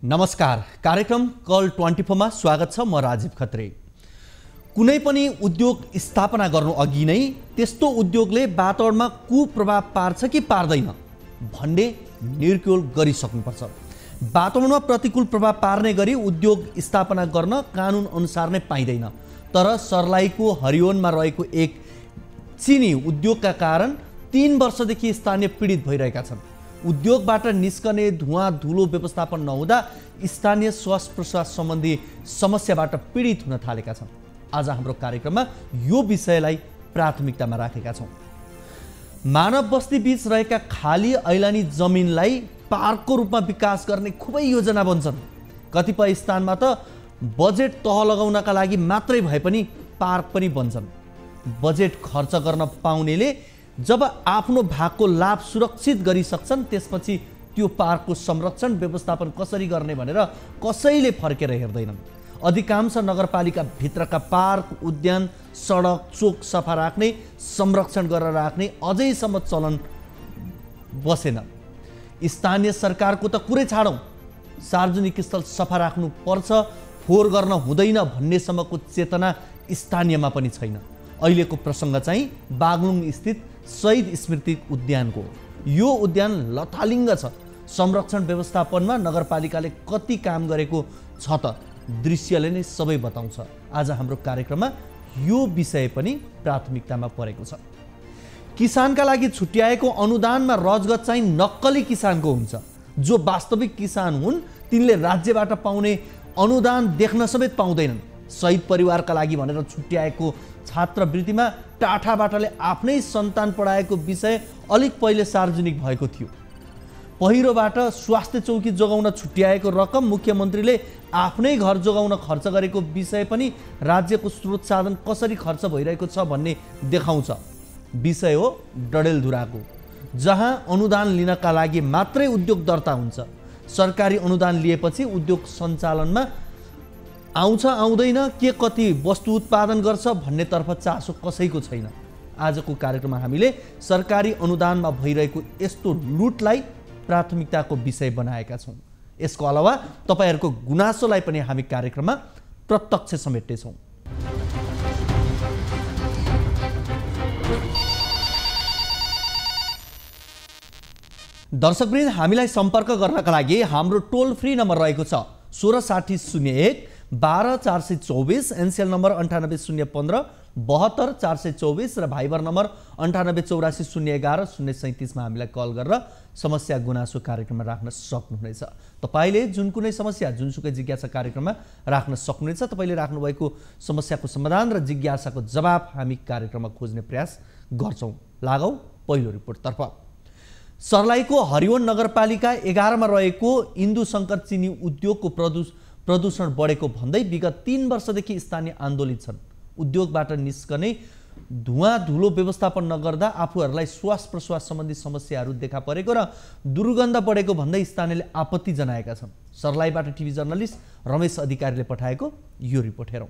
नमस्कार, कार्यक्रम कल 24 मा स्वागत छ। म राजीव खत्री। कुनै पनि उद्योग स्थापना गर्नु अघि नै त्यस्तो उद्योगले वातावरणमा कुप्रभाव पार्छ कि पार्दैन भन्ने निर्क्योल गरिसक्नुपर्छ। वातावरणमा प्रतिकूल प्रभाव पार्ने गरी उद्योग स्थापना गर्न कानुन अनुसार नै पाइँदैन। तर सर्लाहीको हरिवनमा रहेको एक चिनी उद्योगका कारण 3 वर्षदेखि स्थानीय पीडित भइरहेका छन्। उद्योगबाट निस्कने धुवा धुलो व्यवस्थापन नहुँदा स्थानीय श्वास प्रश्वास सम्बन्धी समस्याबाट पीडित हुन थालेका छन्। आज हाम्रो कार्यक्रममा यो विषयलाई प्राथमिकतामा राखेका छौँ। मानव बस्ती बीच रहेका खाली ऐलानी जमिनलाई पार्कको रूपमा विकास गर्ने खुबै योजना बन्छन्। कतिपय स्थानमा त बजेट तह लगाउनका लागि मात्रै भए पनि पार्क पनि बन्छन्। बजेट खर्च गर्न पाउनेले जब आफ्नो भागको लाभ सुरक्षित गरिसक्छन् त्यसपछि त्यो पार्कको संरक्षण व्यवस्थापन कसरी गर्ने भनेर कसैले फर्केर हेर्दैनन्। अधिकांश नगरपालिका भित्रका पार्क, उद्यान, सडक, चोक सफा राख्ने, संरक्षण गरेर राख्ने अझैसम्म चलन बसेन। स्थानीय सरकारको त कुरै छाडौँ, सार्वजनिक स्थल सफा राख्नु पर्छ, फोहोर गर्न हुँदैन भन्नेसम्मको चेतना स्थानीयमा पनि छैन। अहिलेको प्रसङ्ग चाहिँ बागलुङ स्थित शहीद स्मृति उद्यानको। यो उद्यान लथालिङ्ग छ। संरक्षण व्यवस्थापनमा नगरपालिकाले कति काम गरेको छ त दृश्यले नै सबै बताउँछ। आज हाम्रो कार्यक्रममा यो विषय पनि प्राथमिकतामा परेको छ। किसानका लागि छुट्याएको अनुदानमा रजगत चाहिँ नक्कली किसानको हुन्छ। जो वास्तविक किसान हुन् तिनले राज्यबाट पाउने अनुदान देख्न समेत पाउँदैनन्। शहीद परिवारका लागि भनेर छुट्याएको छात्रवृत्तिमा टाठाबाटाले आफ्नै सन्तान पढाएको विषय अलिक पहिले सार्वजनिक भएको थियो। पहिरोबाट स्वास्थ्य चौकी जोगाउन छुट्याएको रकम मुख्यमन्त्रीले आफ्नै घर जोगाउन खर्च गरेको विषय पनि राज्यको स्रोत साधन कसरी खर्च भइरहेको छ भन्ने देखाउँछ। विषय हो डडेलधुराको, जहाँ अनुदान लिनका लागि मात्रै उद्योग दर्ता हुन्छ। सरकारी अनुदान लिएपछि उद्योग सञ्चालनमा आउँछ आउँदैन, के कति वस्तु उत्पादन गर्छ भन्नेतर्फ चासो कसैको छैन। आजको कार्यक्रममा हामीले सरकारी अनुदानमा भइरहेको यस्तो लुटलाई प्राथमिकताको विषय बनाएका छौँ। यसको अलावा तपाईँहरूको गुनासोलाई पनि हामी कार्यक्रममा प्रत्यक्ष समेट्नेछौँ। दर्शकवृन्द, हामीलाई सम्पर्क गर्नका लागि हाम्रो टोल फ्री नम्बर रहेको छ 166001 12424, एनसीएल नम्बर 980115 72424 र भाइबर नम्बर 9884011011 037 मा हामीलाई कल गरेर समस्या गुनासो कार्यक्रममा राख्न सक्नुहुनेछ। तपाईँले जुन कुनै समस्या जुनसुकै जिज्ञासा कार्यक्रममा राख्न सक्नुहुनेछ। तपाईँले राख्नुभएको समस्याको समाधान र जिज्ञासाको जवाब हामी कार्यक्रममा खोज्ने प्रयास गर्छौँ। लागौँ पहिलो रिपोर्टतर्फ। सर्लाहीको हरिवन नगरपालिका 11 मा रहेको इन्दु शङ्कर चिनी उद्योगको प्रदूषण बढेको भन्दै विगत 3 वर्षदेखि स्थानीय आन्दोलित छन्। उद्योगबाट निस्कने धुवा धुलो व्यवस्थापन नगर्दा आफूहरूलाई श्वास प्रश्वास सम्बन्धी समस्याहरू देखा परेको र दुर्गन्ध बढेको भन्दै स्थानीयले आपत्ति जनाएका छन्। सर्लाहीबाट टिभी जर्नलिस्ट रमेश अधिकारीले पठाएको यो रिपोर्ट हेरौँ।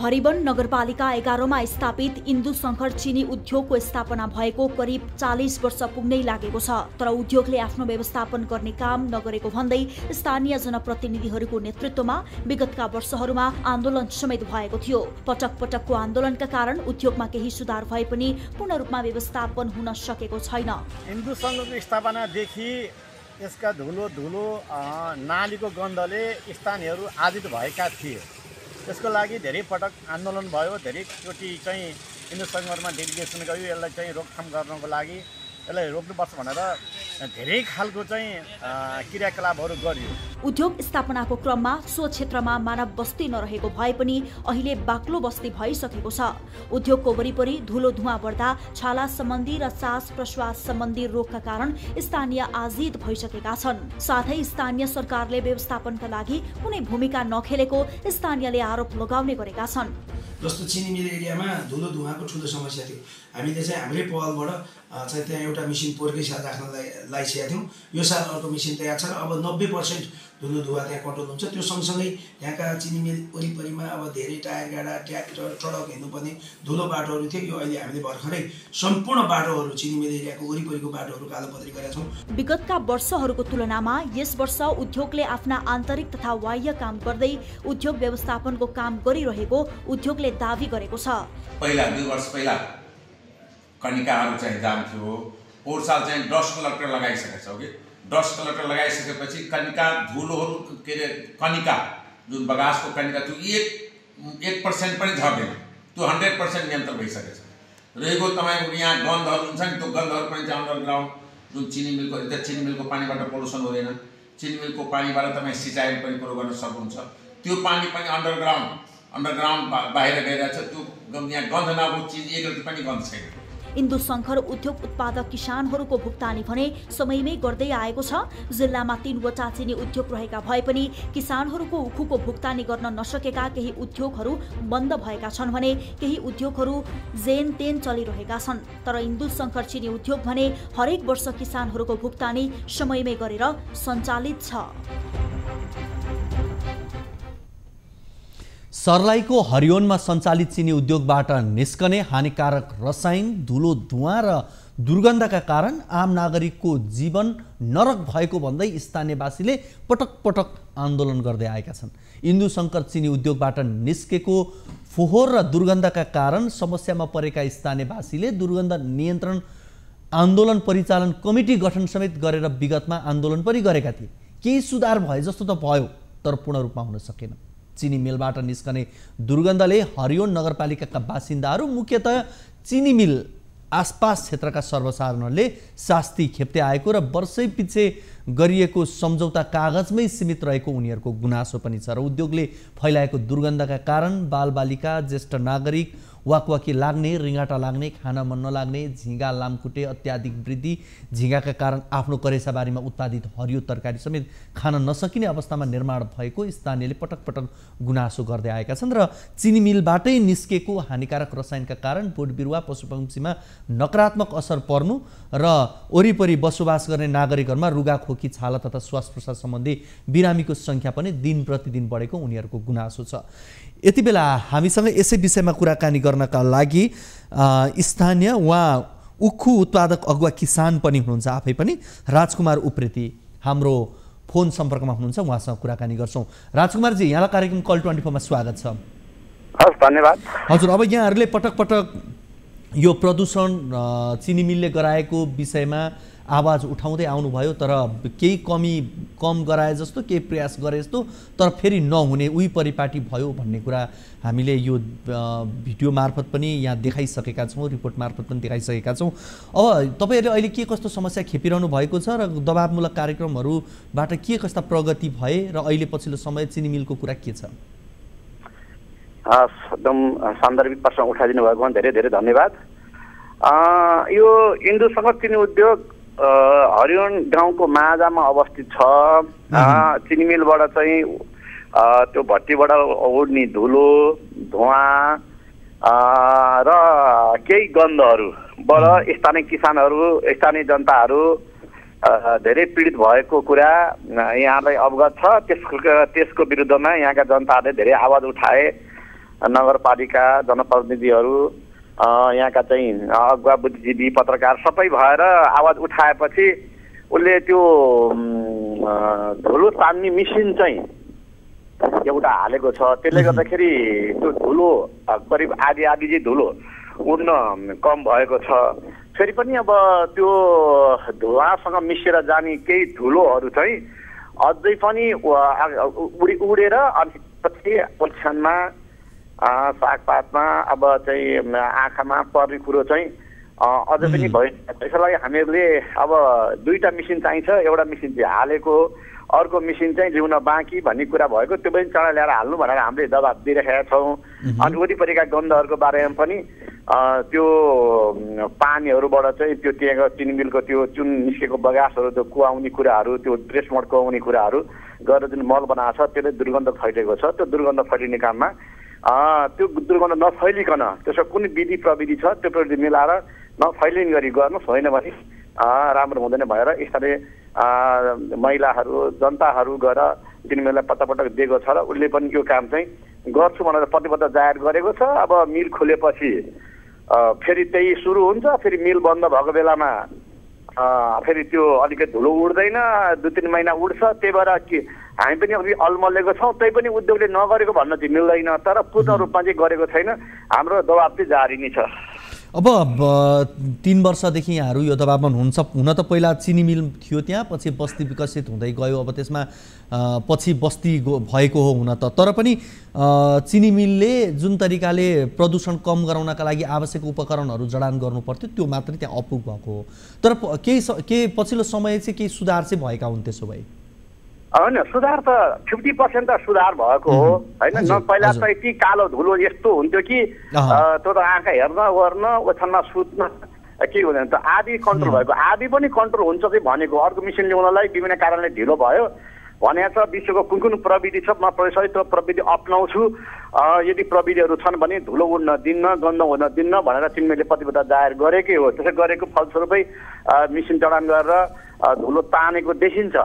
हरिवन नगरपालिका 11 मा स्थापित इन्दु शङ्कर चिनी उद्योगको स्थापना भएको करिब 40 वर्ष पुग्नै लागेको छ। तर उद्योगले आफ्नो व्यवस्थापन गर्ने काम नगरेको भन्दै स्थानीय जनप्रतिनिधिहरूको नेतृत्वमा विगतका वर्षहरूमा आन्दोलन समेत भएको थियो। पटक पटकको आन्दोलनका कारण उद्योगमा केही सुधार भए पनि पूर्ण रूपमा व्यवस्थापन हुन सकेको छैन। इन्दु सङ्घको स्थापनादेखि यसका धुलो नालीको गन्धले स्थानीयहरू आजित भएका थिए। त्यसको लागि धेरै पटक आन्दोलन भयो। धेरैचोटि चाहिँ इन्दु सङ्घमा डेलिगेसन गयो। यसलाई चाहिँ रोकथाम गर्नको लागि यसलाई रोक्नुपर्छ भनेर धेरै खालको चाहिँ क्रियाकलापहरू गरियो। उद्योग स्थापनाको क्रममा सो क्षेत्रमा मानव बस्ती नरहेको भए पनि अहिले बाक्लो बस्ती भइसकेको छ। उद्योगको वरिपरि धुलो धुवा बढ्दा छाला सम्बन्धी र सास प्रश्वास सम्बन्धी रोगका कारण स्थानीय आजित भइसकेका छन्। साथै स्थानीय सरकारले व्यवस्थापनका लागि कुनै भूमिका नखेलेको स्थानीयले आरोप लगाउने गरेका छन्। जस्तो चिनी मिल एरियामा धुलो धुवाको ठुलो समस्या थियो। हामीले चाहिँ हाम्रै पहलबाट त्यहाँ एउटा मेसिन पोहोरकै साथ राख्न लागिसकेका थियौँ। यो साल अर्को मेसिन तयार छ र अब 90% धुलो धुवा त्यहाँ कन्ट्रोल हुन्छ। त्यो सँगसँगै यहाँका चिनी मिल वरिपरिमा अब धेरै टायर गाडा ट्र्याक्टर ट्रक हिँड्नुपर्ने धुलो बाटोहरू थियो। यो अहिले हामीले भर्खरै सम्पूर्ण बाटोहरू चिनी मिल एरियाको वरिपरिको बाटोहरू कालोपत्री गरेका छौँ। विगतका वर्षहरूको तुलनामा यस वर्ष उद्योगले आफ्ना आन्तरिक तथा बाह्य काम गर्दै उद्योग व्यवस्थापनको काम गरिरहेको उद्योगले दावी गरेको छ। पहिला 2 वर्ष पहिला कनिकाहरू चाहिँ जाम थियो। पोहोर साल चाहिँ डस्ट कलेक्टर लगाइसकेका छौँ कि डस्ट कलेक्टर लगाइसकेपछि कनिका धुलोहरू के अरे कनिका जुन बगासको कनिका त्यो 1% पनि झर्दैन। त्यो 100% नियन्त्रण भइसकेको छ। रहेको तपाईँको यहाँ गन्धहरू हुन्छ नि त्यो गन्धहरू पनि चाहिँ अन्डरग्राउन्ड जुन चिनी मिलको पानीबाट पोल्युसन हुँदैन। चिनी मिलको पानीबाट तपाईँ सिँचाइ पनि प्रयोग गर्न सक्नुहुन्छ। त्यो पानी पनि अन्डरग्राउन्ड बाहिर गइरहेछ। त्यो यहाँ गन्ध नभएको चिज एक रति पनि गन्ध छैन। इन्दु शङ्कर उद्योग उत्पादक किसानहरूको भुक्तानी भने समयमै गर्दै आएको छ। जिल्लामा 3 वटा चिनी उद्योग रहेका भए पनि किसानहरूको उखुको भुक्तानी गर्न नसकेका केही उद्योगहरू बन्द भएका छन् भने केही उद्योगहरू जेन तेन चलिरहेका छन्। तर इन्दु शङ्कर चिनी उद्योग भने हरेक वर्ष किसानहरूको भुक्तानी समयमै गरेर सञ्चालित छ। सर्लाहीको हरियोनमा सञ्चालित चिनी उद्योगबाट निस्कने हानिकारक रसायन, धुलो, धुवाँ र दुर्गन्धका कारण आम नागरिकको जीवन नरक भएको भन्दै स्थानीयवासीले पटक पटक आन्दोलन गर्दै आएका छन्। इन्दु शङ्कर चिनी उद्योगबाट निस्केको फोहोर र दुर्गन्धका कारण समस्यामा परेका स्थानीयवासीले दुर्गन्ध नियन्त्रण आन्दोलन परिचालन कमिटी गठन समेत गरेर विगतमा आन्दोलन पनि गरेका थिए। केही सुधार भए जस्तो त भयो, तर पूर्ण रूपमा हुन सकेन। चिनी मिलबाट निस्कने दुर्गन्धले हरियोन नगरपालिकाका बासिन्दाहरू, मुख्यतः चिनी मिल आसपास क्षेत्रका सर्वसाधारणले शास्ति खेप्दै आएको र वर्षै पछि गरिएको सम्झौता कागजमै सीमित रहेको उनीहरूको गुनासो पनि छ। र उद्योगले फैलाएको दुर्गन्धका कारण बालबालिका, ज्येष्ठ नागरिक, वाकवाकी लाग्ने, रिङ्गाटा लाग्ने, खान मन नलाग्ने, झिँगा लामखुट्टे अत्याधिक वृद्धि, झिँगाका कारण आफ्नो करेसाबारीमा उत्पादित हरियो तरकारी समेत खान नसकिने अवस्थामा निर्माण भएको स्थानीयले पटक पटक गुनासो गर्दै आएका छन्। र चिनी मिलबाटै निस्केको हानिकारक रसायनका कारण बोट बिरुवा, पशुपक्षीमा नकारात्मक असर पर्नु र वरिपरि बसोबास गर्ने नागरिकहरूमा रुगाखोकी, छाला तथा श्वास प्रश्वास सम्बन्धी बिरामीको सङ्ख्या पनि दिन प्रतिदिन बढेको उनीहरूको गुनासो छ। यति बेला हामीसँग यसै विषयमा कुराकानी गर्नका लागि स्थानीय उहाँ उखु उत्पादक अगुवा किसान पनि हुनुहुन्छ, आफै पनि राजकुमार उप्रेती हाम्रो फोन सम्पर्कमा हुनुहुन्छ। उहाँसँग कुराकानी गर्छौँ। राजकुमारजी, यहाँलाई कार्यक्रम कल 24 मा स्वागत छ। हस्, धन्यवाद। हजुर, अब यहाँहरूले पटक पटक यो प्रदूषण चिनी मिलले गराएको विषयमा आवाज उठाउँदै आउनुभयो, तर केही कम गराए जस्तो, केही प्रयास गरे जस्तो, तर फेरि नहुने उही परिपाटी भयो भन्ने कुरा हामीले यो भिडियो मार्फत पनि यहाँ देखाइसकेका छौँ, रिपोर्ट मार्फत पनि देखाइसकेका छौँ। अब तपाईँहरूले अहिले के कस्तो समस्या खेपिरहनु भएको छ र दबावमूलक कार्यक्रमहरूबाट के कस्ता प्रगति भए र अहिले पछिल्लो समय चिनी मिलको कुरा के छ? एकदम सान्दर्भिक प्रश्न उठाइदिनु भएको धेरै धेरै धन्यवाद। यो इन्दु शङ्कर चिनी उद्योग हरियोन गाउँको माझामा अवस्थित छ। चिनी मिलबाट चाहिँ त्यो भट्टीबाट उड्ने धुलो, धुवाँ र केही गन्धहरूबाट स्थानीय किसानहरू, स्थानीय जनताहरू धेरै पीडित भएको कुरा यहाँलाई अवगत छ। त्यसको विरुद्धमा यहाँका जनताहरूले धेरै आवाज उठाए। नगरपालिका, जनप्रतिनिधिहरू, यहाँका चाहिँ अगुवा, बुद्धिजीवी, पत्रकार सबै भएर आवाज उठाएपछि उसले त्यो धुलो तान्ने मेसिन चाहिँ एउटा हालेको छ। त्यसले गर्दाखेरि त्यो धुलो करिब आधी चाहिँ धुलो उड्न कम भएको छ। फेरि पनि अब त्यो धुवासँग मिसेर जाने केही धुलोहरू चाहिँ अझै पनि उडेर अनि पछि ओछ्यानमा, सागपातमा, अब चाहिँ आँखामा पर्ने कुरो चाहिँ अझै पनि भइरहेको छ। यसको लागि हामीहरूले अब 2टा मेसिन चाहिन्छ। एउटा मेसिन चाहिँ हालेको, अर्को मेसिन चाहिँ ल्याउन बाँकी भन्ने कुरा भएको। त्यो पनि चाँडै ल्याएर हाल्नु भनेर हामीले दबाब दिइरहेका छौँ। अनि वरिपरिका गन्धहरूको बारेमा पनि त्यो पानीहरूबाट चाहिँ त्यो त्यहाँको चिनी मिलको त्यो जुन निस्केको बगासहरू, त्यो कुहाउने कुराहरू, त्यो ब्रेसमोड कुहाउने कुराहरू गरेर जुन मल बनाएको छ त्यसले दुर्गन्ध फैलिएको छ। त्यो दुर्गन्ध फैलिने काममा त्यो दुर्गन्ध नफैलिकन त्यसको कुनै विधि प्रविधि छ त्यो प्रविधि मिलाएर नफैलिने गरी गर्नुहोस्, होइन भने राम्रो हुँदैन भनेर स्थानीय महिलाहरू, जनताहरू गएर चिनीमेललाई पटक दिएको छ र उसले पनि यो काम चाहिँ गर्छु भनेर प्रतिबद्धता जाहेर गरेको छ। अब मिल खोलेपछि फेरि त्यही सुरु हुन्छ, फेरि मिल बन्द भएको बेलामा फेरि त्यो अलिकति धुलो उड्दैन, 2-3 महिना उड्छ। त्यही भएर हामी पनि अलि अलमलेको छौँ, त्यही पनि उद्योगले नगरेको भन्न चाहिँ मिल्दैन, तर पूर्ण रूपमा चाहिँ गरेको छैन। हाम्रो दबाब चाहिँ जारी नै छ। अब 3 वर्षदेखि यहाँहरू यो दबाबमा हुनुहुन्छ। हुन त पहिला चिनी मिल थियो त्यहाँ, पछि बस्ती विकसित हुँदै गयो, अब त्यसमा पछि बस्ती भएको हो हुन त। तर पनि चिनी मिलले जुन तरिकाले प्रदूषण कम गराउनका लागि आवश्यक उपकरणहरू जडान गर्नुपर्थ्यो त्यो मात्रै त्यहाँ अपुग भएको हो। तर केही पछिल्लो समय चाहिँ केही सुधार चाहिँ भएका हुन् त्यसो भए? होइन, सुधार त 50% त सुधार भएको हो होइन। न पहिला त यति कालो धुलो यस्तो हुन्थ्यो कि त्यो त आँखा हेर्न गर्न ओछ्यानमा सुत्न के हुँदैन। त आधी कन्ट्रोल भएको, आधी पनि कन्ट्रोल हुन्छ चाहिँ भनेको। अर्को मिसिन ल्याउनलाई विभिन्न कारणले ढिलो भयो भनेको छ। विश्वको कुन प्रविधि छ, म सहित त्यो प्रविधि अप्नाउँछु। यदि प्रविधिहरू छन् भने धुलो उड्न दिन्न, गन्ध हुन दिन्न भनेर चिनीमेलले प्रतिबद्धता जाहेर गरेकै हो। त्यसै गरेको फलस्वरूपै मिसिन जडान गरेर धुलो तानेको देखिन्छ।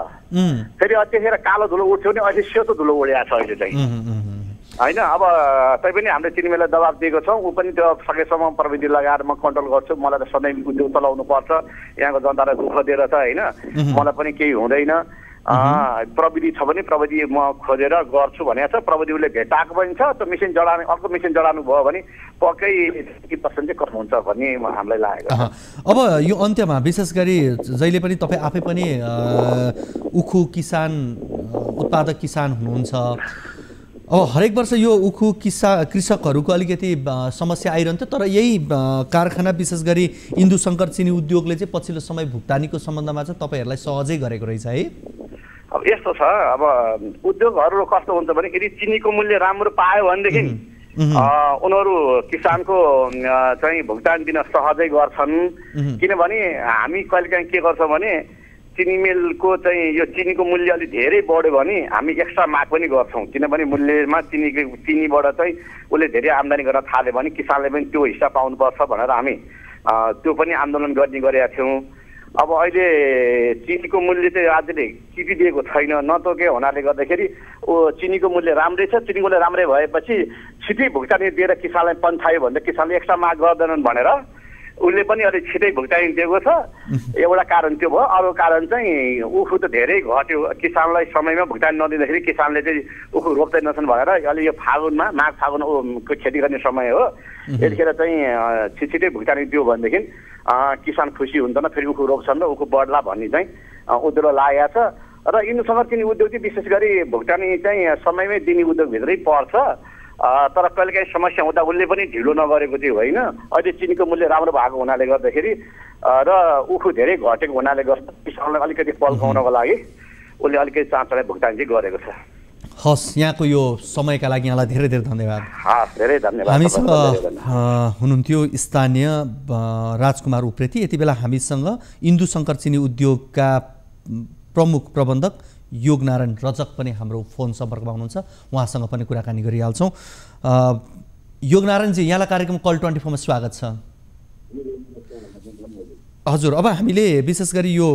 फेरि त्यतिखेर कालो धुलो उठ्थ्यो भने अहिले सेतो धुलो उडेको छ अहिले चाहिँ होइन। अब तैपनि हामीले चिनीमेललाई दबाब दिएको छौँ। ऊ पनि त्यो सकेसम्म प्रविधि लगाएर म कन्ट्रोल गर्छु, मलाई त सधैँ उद्योग चलाउनु पर्छ, यहाँको जनतालाई दुःख दिएर त होइन, मलाई पनि केही हुँदैन। प्रविधि छ भने प्रविधि म खोजेर गर्छु भनेको छ। प्रविधि उसले भेटाएको पनि छ। त्यो मिसिन जडाने, अर्को मिसिन जडानु भयो भने पक्कै 50% चाहिँ कम हुन्छ भन्ने हामीलाई लागेको छ। अब यो अन्त्यमा विशेष गरी जहिले पनि तपाईँ आफै पनि उखु किसान, उत्पादक किसान हुनुहुन्छ। अब हरेक वर्ष यो उखु कृषकहरूको अलिकति समस्या आइरहन्थ्यो, तर यही कारखाना विशेष गरी इन्दु शङ्कर चिनी उद्योगले चाहिँ पछिल्लो समय भुक्तानीको सम्बन्धमा चाहिँ तपाईँहरूलाई सहजै गरेको रहेछ है? अब यस्तो छ, अब उद्योगहरू कस्तो हुन्छ भने यदि चिनीको मूल्य राम्रो पायो भनेदेखि उनीहरू किसानको चाहिँ भुक्तानी दिन सहजै गर्छन्। किनभने हामी कहिलेकाहीँ के गर्छौँ भने चिनी मिलको चाहिँ यो चिनीको मूल्य अलिक धेरै बढ्यो भने हामी एक्स्ट्रा माग पनि गर्छौँ। किनभने मूल्यमा चिनीबाट चाहिँ उसले धेरै आम्दानी गर्न थाल्यो भने किसानले पनि त्यो हिस्सा पाउनुपर्छ भनेर हामी त्यो पनि आन्दोलन गर्ने गरेका थियौँ। अब अहिले चिनीको मूल्य चाहिँ राज्यले टिपिदिएको छैन, नतोकेको हुनाले गर्दाखेरि चिनीको मूल्य राम्रै छ। चिनीको मूल्य राम्रै भएपछि छिटै भुक्तानी दिएर किसानलाई पन्छायो भने किसानले एक्स्ट्रा माग गर्दैनन् भनेर उसले पनि अलिक छिटै भुक्तानी दिएको छ। एउटा कारण त्यो भयो। अरू कारण चाहिँ उखु त धेरै घट्यो, किसानलाई समयमा भुक्तानी नदिँदाखेरि किसानले चाहिँ उखु रोप्दैनछन् भनेर अहिले यो फागुनमा, माघ फागुनको खेती गर्ने समय हो, यतिखेर चाहिँ छिटै भुक्तानी दियो भनेदेखि किसान खुसी हुन्छन्, फेरि उखु रोप्छन् र उखु बढ्ला भन्ने चाहिँ उद्योग लागेको छ। र इन्दु शङ्कर चिनी उद्योग चाहिँ विशेष गरी भुक्तानी चाहिँ समयमै दिने उद्योगभित्रै पर्छ। तर कहिलेकाहीँ समस्या हुँदा उसले पनि ढिलो नगरेको चाहिँ होइन। अहिले चिनीको मूल्य राम्रो भएको हुनाले गर्दाखेरि र उखु धेरै घटेको हुनाले गर्दा किसानलाई अलिकति पल्काउनको लागि उसले अलिकति चाँचोलाई भुक्तानी चाहिँ गरेको छ। हस्, यहाँको यो समयका लागि यहाँलाई धेरै धेरै धन्यवाद। धेरै धन्यवाद। हामीसँग हुनुहुन्थ्यो स्थानीय राजकुमार उप्रेती। यति बेला हामीसँग इन्दु शङ्कर चिनी उद्योगका प्रमुख प्रबन्धक योगनारायण रजक पनि हाम्रो फोन सम्पर्कमा हुनुहुन्छ, उहाँसँग पनि कुराकानी गरिहाल्छौँ। योगनारायणजी, यहाँलाई कार्यक्रम कल 24 मा स्वागत छ। हजुर, अब हामीले विशेष गरी यो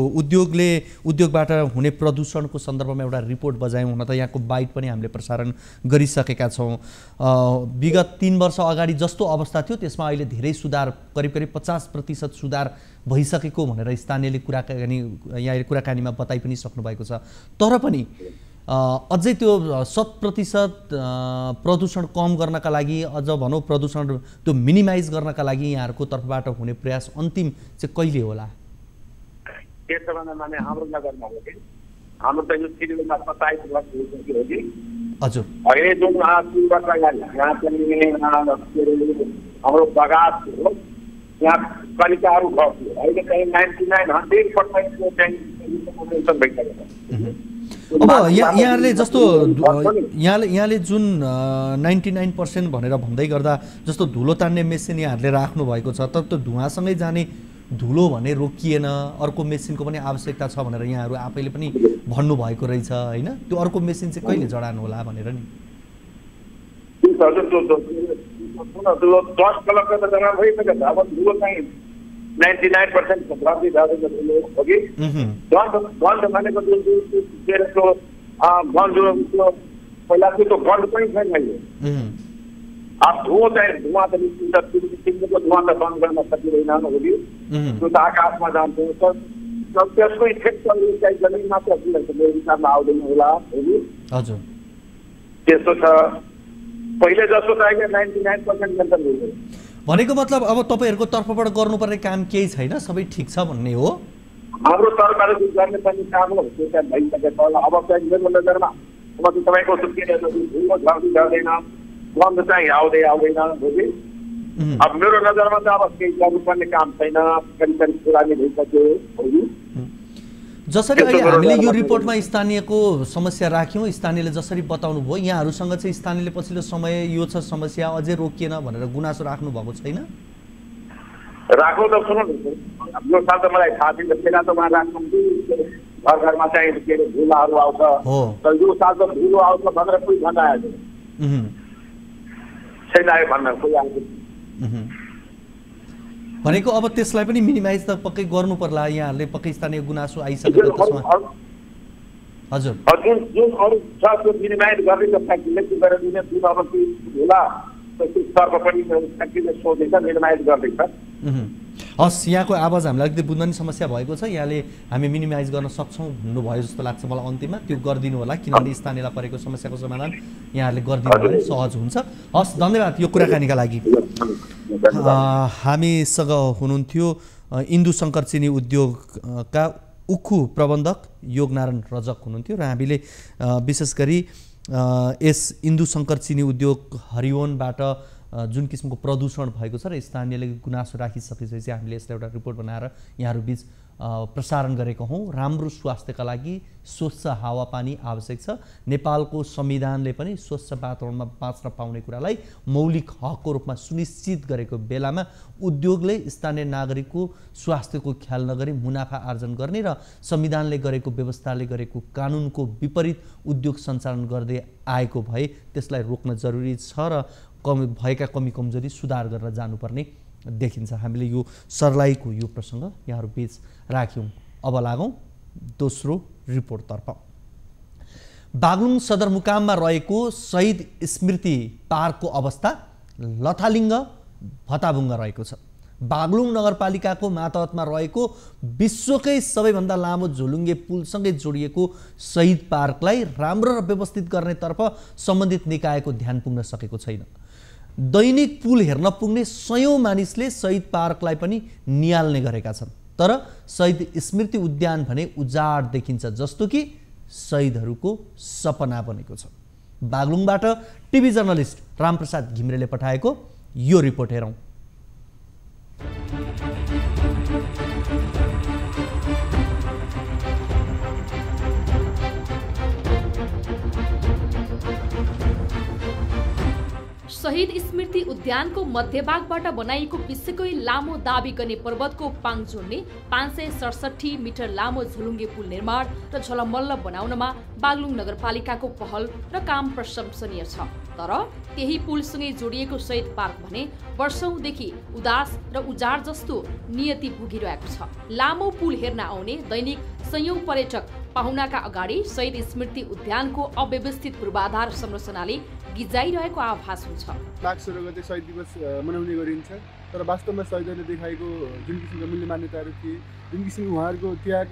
उद्योगबाट हुने प्रदूषणको सन्दर्भमा एउटा रिपोर्ट बजायौँ। हुन त यहाँको बाइट पनि हामीले प्रसारण गरिसकेका छौँ। विगत 3 वर्ष अगाडि जस्तो अवस्था थियो त्यसमा अहिले धेरै सुधार, करिब 50% सुधार भइसकेको भनेर स्थानीयले यहाँले कुराकानीमा बताइ पनि सक्नुभएको छ। तर पनि अझै त्यो 100% प्रदूषण कम गर्नका लागि, अझ भनौँ प्रदूषण त्यो मिनिमाइज गर्नका लागि यहाँहरूको तर्फबाट हुने प्रयास अन्तिम चाहिँ कहिले होला? हाम्रो नगरमा हो कि हाम्रो त यो चिनीमा 27 वर्ष हो कि हजुर, अहिले जुन 3 वर्ष अगाडि यहाँ चाहिँ हाम्रो बगास हो, यहाँ कलिकाहरू खर्थ्यो। अहिले चाहिँ 99-100% चाहिँ भइसकेको छ। अब यहाँले जस्तो यहाँले जुन 99% भनेर भन्दै गर्दा जस्तो धुलो तान्ने मेसिन यहाँहरूले राख्नु भएको छ, तर त्यो धुवासँगै जाने धुलो भने रोकिएन, अर्को मेसिनको पनि आवश्यकता छ भनेर यहाँहरू आफैले पनि भन्नुभएको रहेछ होइन? त्यो अर्को मेसिन चाहिँ कहिले जडान होला भनेर नि? 99% हो कि भनेको वन जो पहिला चाहिँ त्यो बन्द पनि छैन अहिले। अब धुवा चाहिँ धुवा त निस्किन्छ, तिम्रो धुवा त बन्द गर्न सकिँदैन होली, त्यो त आकाशमा जान्छ। त्यसको इफेक्टहरू चाहिँ जमिनमा चाहिँ मेरो हिसाबमा आउँदैन होला होली। हजुर त्यस्तो छ, पहिले जस्तो त अहिले 99% जनता मिल्दैन। भनेको मतलब अब तपाईँहरूको तर्फबाट गर्नुपर्ने काम केही छैन, सबै ठिक छ भन्ने हो? हाम्रो तर्फबाट गर्ने पनि कामहरू त्यो चाहिँ भइसकेको छ। अब चाहिँ मेरो नजरमा अब चाहिँ तपाईँको धुलो झर्दैन, बन्द चाहिँ आउँदैन होली। अब मेरो नजरमा त अब केही गर्नुपर्ने काम छैन, करिब करिब पुरानी भइसक्यो होली। जसरी अहिले हामीले यो रिपोर्टमा स्थानीयको समस्या राख्यौँ, स्थानीयले जसरी बताउनु भयो, यहाँहरूसँग चाहिँ स्थानीयले पछिल्लो समय यो छ समस्या अझै रोकिएन भनेर गुनासो राख्नु भएको छैन? राख्नु त सुन्नु, यो साल त मलाई थाहा छैन, पहिला त उहाँ राख्नुहुन्थ्यो घर घरमा चाहिँ के अरे धुलाहरू आउँछ, तर यो साल त धुलो आउँछ भनेर कोही भन्न आएको छैन, आयो भन्न कोही आएको। भनेको अब त्यसलाई पनि मिनिमाइज त पक्कै गर्नु पर्ला, यहाँहरूले पक्कै स्थानीय गुनासो आइसकेको त्यसमा। हजुर जुन अरू छ त्यो मिनिमाइज गर्ने त फ्याक्ट्रीले के गरेर दिने, जुन अब होला तर्फ पनि फ्याक्ट्रीले सोध्दैछ, मिनिमाइज गर्दैछ। हस्, यहाँको आवाज हामीलाई अलिकति बुझ्न नि समस्या भएको छ, यहाँले हामी मिनिमाइज गर्न सक्छौँ भन्नुभयो जस्तो लाग्छ मलाई अन्तिममा। त्यो गरिदिनु होला, किनभने स्थानीयलाई परेको समस्याको समाधान यहाँहरूले गरिदिनु भने सहज हुन्छ। हस्, धन्यवाद यो कुराकानीका लागि। हामीसँग हुनुहुन्थ्यो इन्दु शङ्कर चिनी उद्योगका उखु प्रबन्धक योगनारायण रजक हुनुहुन्थ्यो, र हामीले विशेष गरी यस इन्दु शङ्कर चिनी उद्योग हरिवनबाट जुन किसिमको प्रदूषण भएको छ र स्थानीयले गुनासो राखिसकेपछि हामीले यसलाई एउटा रिपोर्ट बनाएर यहाँहरू बीच प्रसारण गरेको हौँ। राम्रो स्वास्थ्यका लागि स्वच्छ हावापानी आवश्यक छ। नेपालको संविधानले पनि स्वच्छ वातावरणमा बाँच्न पाउने कुरालाई मौलिक हकको रूपमा सुनिश्चित गरेको बेलामा उद्योगले स्थानीय नागरिकको स्वास्थ्यको ख्याल नगरी मुनाफा आर्जन गर्ने र संविधानले गरेको व्यवस्थाले गरेको कानुनको विपरीत उद्योग सञ्चालन गर्दै आएको भए त्यसलाई रोक्न जरुरी छ र भएका कमी कमजोरी सुधार गरेर जानुपर्ने देखिन्छ। हामीले यो सर्लाहीको यो प्रसङ्ग यहाँहरू बीच राख्यौँ। अब लागौँ दोस्रो रिपोर्टतर्फ। बागलुङ सदरमुकाममा रहेको शहीद स्मृति पार्कको अवस्था लथालिङ्ग भताभुङ्ग रहेको छ। बागलुङ नगरपालिकाको मातहतमा रहेको विश्वकै सबैभन्दा लामो झोलुङ्गे पुलसँगै जोडिएको शहीद पार्कलाई राम्रो र व्यवस्थित गर्नेतर्फ सम्बन्धित निकायको ध्यान पुग्न सकेको छैन। दैनिक पुल हेर्न पुग्ने सयौं मानिसले शहीद पार्कलाई पनि नियाल्ने गरेका छन्, तर शहीद स्मृति उद्यान भने उजाड देखिन्छ, जस्तो कि शहीदहरूको सपना बनेको छ। बागलुङबाट टिभी जर्नलिस्ट रामप्रसाद घिमिरेले पठाएको यो रिपोर्ट हेरौँ। शहीद स्मृति उद्यानको मध्यभागबाट बनाइएको विश्वकै लामो दाबी गर्ने पर्वतको पाङ जोड्ने 567 मिटर लामो झुलुङ्गे पुल निर्माण र झलमल्ल बनाउनमा बागलुङ नगरपालिकाको पहल र काम प्रशंसनीय छ। तर त्यही पुलसँगै जोडिएको शहीद पार्क भने वर्षौंदेखि उदास र उजाड जस्तो नियति भोगिरहेको छ। लामो पुल हेर्न आउने दैनिक सयौं पर्यटक पाहुनाका अगाडि शहीद स्मृति उद्यानको अव्यवस्थित पूर्वाधार संरचनाले गिजाइरहेको आभास हुन्छ। माघ 16 गते शहीद दिवस मनाउने गरिन्छ, तर वास्तवमा शहीदहरूले देखाएको जुन किसिमका मूल्य मान्यताहरू थिए, जुन किसिमको उहाँहरूको त्याग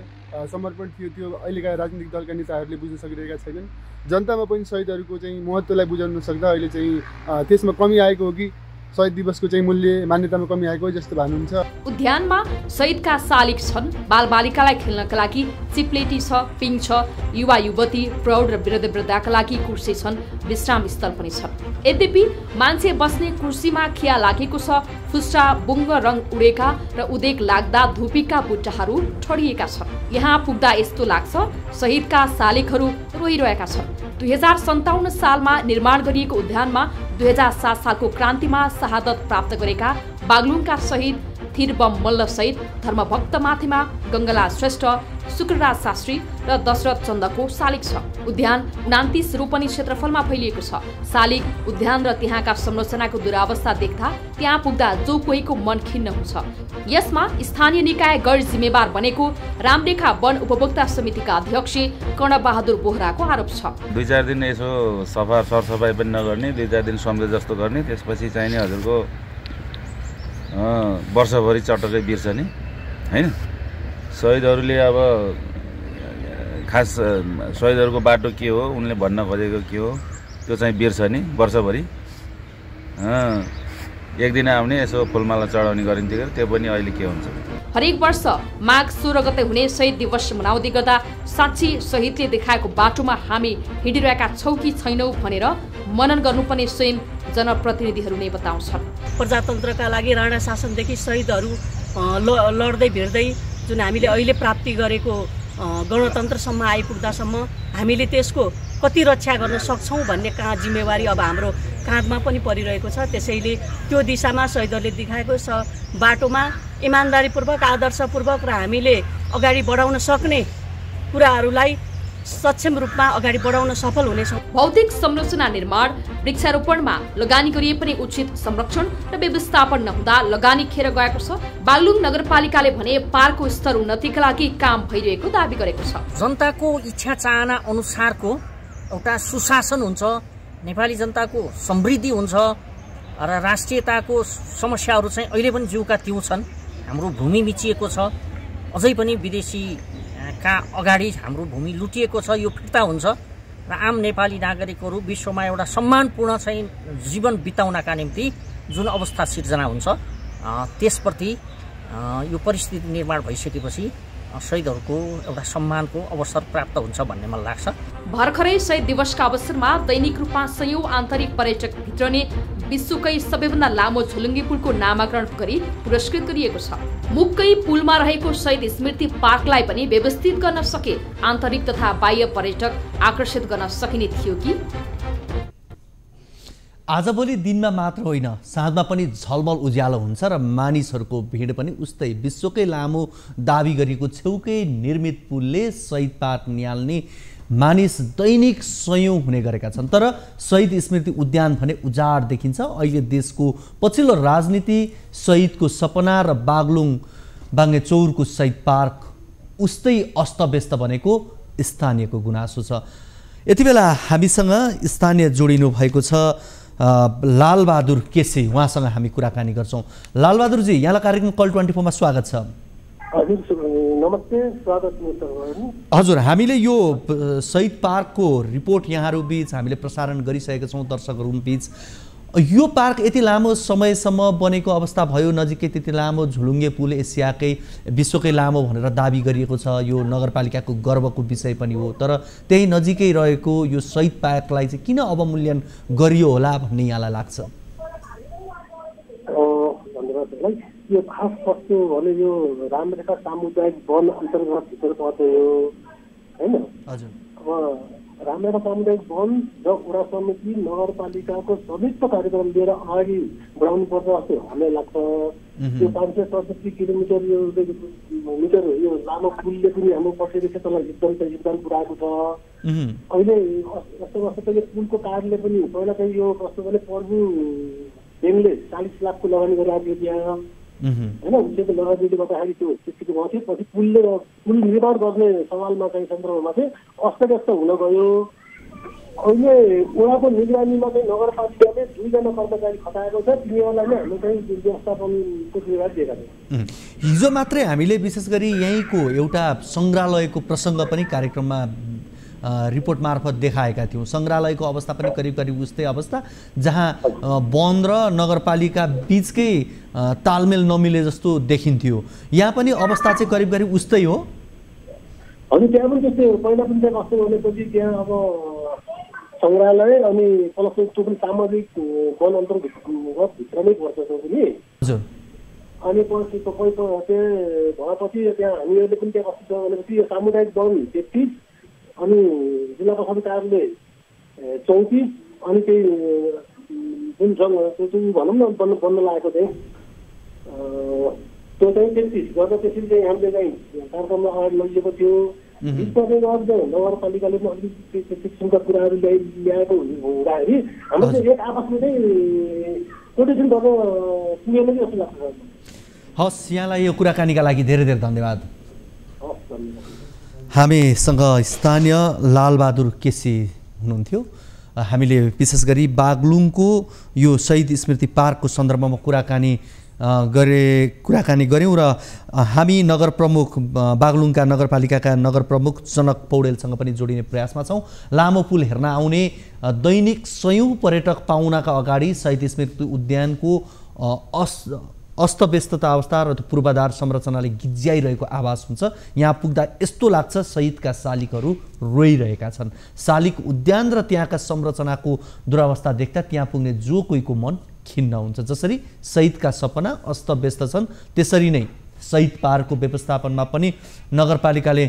समर्पण थियो, त्यो अहिलेका राजनीतिक दलका नेताहरूले बुझ्न सकिरहेका छैनन्। जनतामा पनि शहीदहरूको चाहिँ महत्त्वलाई बुझाउन सक्दा अहिले चाहिँ त्यसमा कमी आएको हो कि शहीद दिवसको चाहिँ मूल्य मान्यतामा कमी आएको जस्तो भानुहुन्छ। उद्यानमा शहीदका शालिग छन्, बालबालिकालाई खेल्नका लागि चिप्लेटी छ, पिङ छ, युवा युवती प्रौढ र वृद्ध वृद्धाका लागि कुर्सी छन्, विश्राम स्थल पनि छन्। यद्यपि मान्छे बस्ने कुर्सीमा खिया लागेको छ, फुस्रा बुङ्ग रङ उडेका र उदेक लाग्दा धुपीका बुट्टाहरू ठडिएका छन्। यहाँ पुग्दा यस्तो लाग्छ शहीदका शालिगहरू रोइरहेका छन्। 2057 सालमा निर्माण गरिएको उद्यानमा 2007 सालको क्रान्तिमा शहादत प्राप्त गरेका बागलुङका शहीद थिरबम मल्लसहित धर्मभक्त माथिमा गङ्गला श्रेष्ठ, शुक्रराज शास्त्री र दशरथ चन्दको शालिग छ। उद्यान 29 रोपनी क्षेत्रफलमा फैलिएको छ। शालिग उद्यान र त्यहाँका संरचनाको दुरावस्था देख्दा त्यहाँ पुग्दा जो कोहीको मन खिन्न हुन्छ। यसमा स्थानीय निकाय गैर जिम्मेवार बनेको रामरेखा वन उपभोक्ता समितिका अध्यक्ष कर्णबहादुर बोहराको आरोप छ। 2-4 दिन यसो सफा सरसफाइ पनि नगर्ने, 2-4 दिन सम्झे जस्तो गर्ने, त्यसपछि चाहिने हजुरको वर्षभरि चटक्कै बिर्सने हैन। शहीदहरूले अब खास शहीदहरूको बाटो के हो, उनले भन्न खोजेको के हो, त्यो चाहिँ बिर्सने वर्षभरि। एक दिन आउने यसो फुलमाला चढाउने गरिन्थ्यो, त्यो पनि अहिले के हुन्छ। हरेक वर्ष माघ 16 गते हुने शहीद दिवस मनाउँदै गर्दा साँच्ची शहीदले देखाएको बाटोमा हामी हिँडिरहेका छौँ कि छैनौँ भनेर मनन गर्नुपर्ने स्वयं जनप्रतिनिधिहरू नै बताउँछन्। प्रजातन्त्रका लागि राणा शासनदेखि शहीदहरू लड्दै भिड्दै जुन हामीले अहिले प्राप्ति गरेको गणतन्त्रसम्म आइपुग्दासम्म हामीले त्यसको कति रक्षा गर्न सक्छौँ भन्ने जिम्मेवारी अब हाम्रो काँधमा पनि परिरहेको छ। त्यसैले त्यो दिशामा शहीदहरूले देखाएको बाटोमा इमान्दारीपूर्वक, आदर्शपूर्वक र हामीले अगाडि बढाउन सक्ने कुराहरूलाई सक्षम रूपमा अगाडि बढाउन सफल हुनेछौँ। भौतिक संरचना निर्माण, वृक्षारोपणमा लगानी गरिए पनि उचित संरक्षण र व्यवस्थापन नहुँदा लगानी खेर गएको छ। बागलुङ नगरपालिकाले भने पार्कको स्तर उन्नतिका लागि काम भइरहेको दाबी गरेको छ। जनताको इच्छा चाहना अनुसारको एउटा सुशासन हुन्छ, नेपाली जनताको समृद्धि हुन्छ र राष्ट्रियताको समस्याहरू चाहिँ अहिले पनि जिउका तिउ छन्। हाम्रो भूमि मिचिएको छ, अझै पनि विदेशी का अगाडि हाम्रो भूमि लुटिएको छ, यो फिर्ता हुन्छ र आम नेपाली नागरिकहरू विश्वमा एउटा सम्मानपूर्ण चाहिँ जीवन बिताउनका निम्ति जुन अवस्था सिर्जना हुन्छ त्यसप्रति यो परिस्थिति निर्माण भइसकेपछि शहीदहरूको एउटा सम्मानको अवसर प्राप्त हुन्छ भन्ने मलाई लाग्छ। भर्खरै शहीद दिवसका अवसरमा दैनिक रूपमा सयौं आन्तरिक पर्यटक भित्रने विश्वकै सबैभन्दा लामो झोलुङ्गे पुलको नामाकरण गरी पुरस्कृत गरिएको छ। मुक्कै पुलमा रहेको शहीद स्मृति पार्कलाई पनि व्यवस्थित गर्न सके आन्तरिक तथा बाह्य पर्यटक आकर्षित गर्न सकिने थियो कि? आजभोलि दिनमा मात्र होइन, साँझमा पनि झलमल उज्यालो हुन्छ र मानिसहरूको भिड पनि उस्तै। विश्वकै लामो दाबी गरेको छेउकै निर्मित पुलले शहीद पार्क निहाल्ने मानिस दैनिक सयौं हुने गरेका छन्। तर शहीद स्मृति उद्यान भने उजाड देखिन्छ। अहिले देशको पछिल्लो राजनीति, शहीदको सपना र बागलुङ बाङ्गेचौरको शहीद पार्क उस्तै अस्तव्यस्त बनेको स्थानीयको गुनासो छ। यति बेला हामीसँग स्थानीय जोडिनु भएको छ लालबहादुर केसी, उहाँसँग हामी कुराकानी गर्छौँ। लालबहादुरजी, यहाँलाई कार्यक्रम कल 24 मा स्वागत छ। नमस्ते, स्वागत छ। हजुर, हामीले यो शहीद पार्कको रिपोर्ट यहाँहरू बीच हामीले प्रसारण गरिसकेका छौँ दर्शकहरू बीच। यो पार्क यति लामो समयसम्म बनेको अवस्था भयो, नजिकै त्यति लामो झुलुङ्गे पुल एसियाकै विश्वकै लामो भनेर दाबी गरिएको छ। यो नगरपालिकाको गर्वको विषय पनि हो। तर त्यही नजिकै रहेको यो शहीद पार्कलाई चाहिँ किन अवमूल्यन गरियो होला भन्ने यहाँलाई लाग्छ? धन्यवाद। यो खास वस्तु भने यो रामरेखा सामुदायिक वन अन्तर्गत भित्र पर्छ यो, होइन? हजुर। अब रामरेखा सामुदायिक वन र वडा समिति नगरपालिकाको संयुक्त कार्यक्रम लिएर अगाडि बढाउनु पर्छ जस्तो हामीलाई लाग्छ। यो 567 किलोमिटर यो लामो पुलले पनि हाम्रो पछिल्लो क्षेत्रलाई एकदम योगदान पुऱ्याएको छ। अहिले यस्तो यो पुलको कार्यले पनि पहिला चाहिँ यो कस्तो भने प्रभु बेङले 40 लाखको लगानी गरिरहेको त्यहाँ, होइन? उसले लगानी गर्दाखेरि त्यो स्थिति भएको थियो। पछि पुल निर्माण गर्ने सवालमा चाहिँ सन्दर्भमा चाहिँ अस्तव्यस्त हुन गयो। अहिले वडाको निगरानीमा चाहिँ नगरपालिकाले 2 जना कर्मचारी खटाएको छ। तिनीहरूलाई नै हामीले चाहिँ व्यवस्थापनको जिम्मेवारी दिएका छौँ। हिजो मात्रै हामीले विशेष गरी यहीँको एउटा सङ्ग्रहालयको प्रसङ्ग पनि कार्यक्रममा रिपोर्ट मार्फत देखाएका थियौँ। सङ्ग्रहालयको अवस्था पनि करिब करिब उस्तै अवस्था, जहाँ वन र नगरपालिका बिचकै तालमेल नमिले जस्तो देखिन्थ्यो। यहाँ पनि अवस्था चाहिँ करिब करिब उस्तै हो। हजुर, त्यहाँ पनि त्यस्तै हो। पहिला पनि त्यहाँ कस्तो भनेपछि त्यहाँ अब सङ्ग्रहालय अनि प्लस त्यो पनि सामाजिक वन अन्तर्गत भित्र नै पर्छ त्यो पनि। हजुर। अनि पछि तपाईँको त्यहाँ भएपछि त्यहाँ हामीहरूले पनि त्यहाँ कस्तो छ भनेपछि यो सामुदायिक वन 33 अनि जिल्ला प्रशासन कार्यालय 34 अनि त्यही जुन भनौँ न बन्न लागेको चाहिँ त्यो चाहिँ 33 गत त्यसरी चाहिँ हामीले चाहिँ कार्यक्रममा अगाडि लगिएको थियो। बिचमा चाहिँ अब नगरपालिकाले पनि अलिकति त्यो किसिमका कुराहरू ल्याएको हुँदाखेरि हाम्रो चाहिँ एक आपसमा चाहिँ कोटेसन गर्न पुगेन कि जस्तो लाग्छ। हस्, यहाँलाई यो कुराकानीका लागि धेरै धेरै धन्यवाद। हामीसँग स्थानीय लालबहादुर केसी हुनुहुन्थ्यो। हामीले विशेष गरी बागलुङको यो शहीद स्मृति पार्कको सन्दर्भमा कुराकानी गऱ्यौँ र हामी नगर प्रमुख बागलुङका नगरपालिकाका नगर प्रमुख जनक पौडेलसँग पनि जोडिने प्रयासमा छौँ। लामो पुल हेर्न आउने दैनिक सयौँ पर्यटक पाउनाका अगाडि शहीद स्मृति उद्यानको अस्तव्यस्तता अवस्था र पूर्वाधार संरचनाले गिज्याइरहेको आभास हुन्छ। यहाँ पुग्दा यस्तो लाग्छ शहीदका शालिगहरू रोइरहेका छन्। शालिग उद्यान र त्यहाँका संरचनाको दुरावस्था देख्दा त्यहाँ पुग्ने जो कोहीको मन खिन्न हुन्छ। जसरी शहीदका सपना अस्तव्यस्त छन् त्यसरी नै शहीद पार्कको व्यवस्थापनमा पनि नगरपालिकाले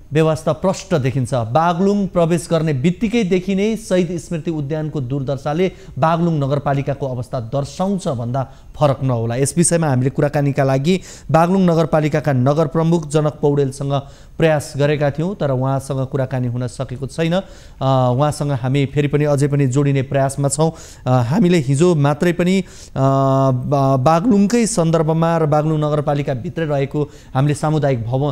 व्यवस्था प्रष्ट देखिन्छ। बागलुङ प्रवेश गर्ने बित्तिकैदेखि नै शहीद स्मृति उद्यानको दुर्दशाले बागलुङ नगरपालिकाको अवस्था दर्शाउँछ भन्दा फरक नहोला। यस विषयमा हामीले कुराकानीका लागि बागलुङ नगरपालिकाका नगर प्रमुख जनक पौडेलसँग प्रयास गरेका थियौँ, तर उहाँसँग कुराकानी हुन सकेको छैन। उहाँसँग हामी फेरि पनि अझै पनि जोडिने प्रयासमा छौँ। हामीले हिजो मात्रै पनि बागलुङकै सन्दर्भमा र बागलुङ नगरपालिकाभित्रै रहेको हामीले सामुदायिक भवन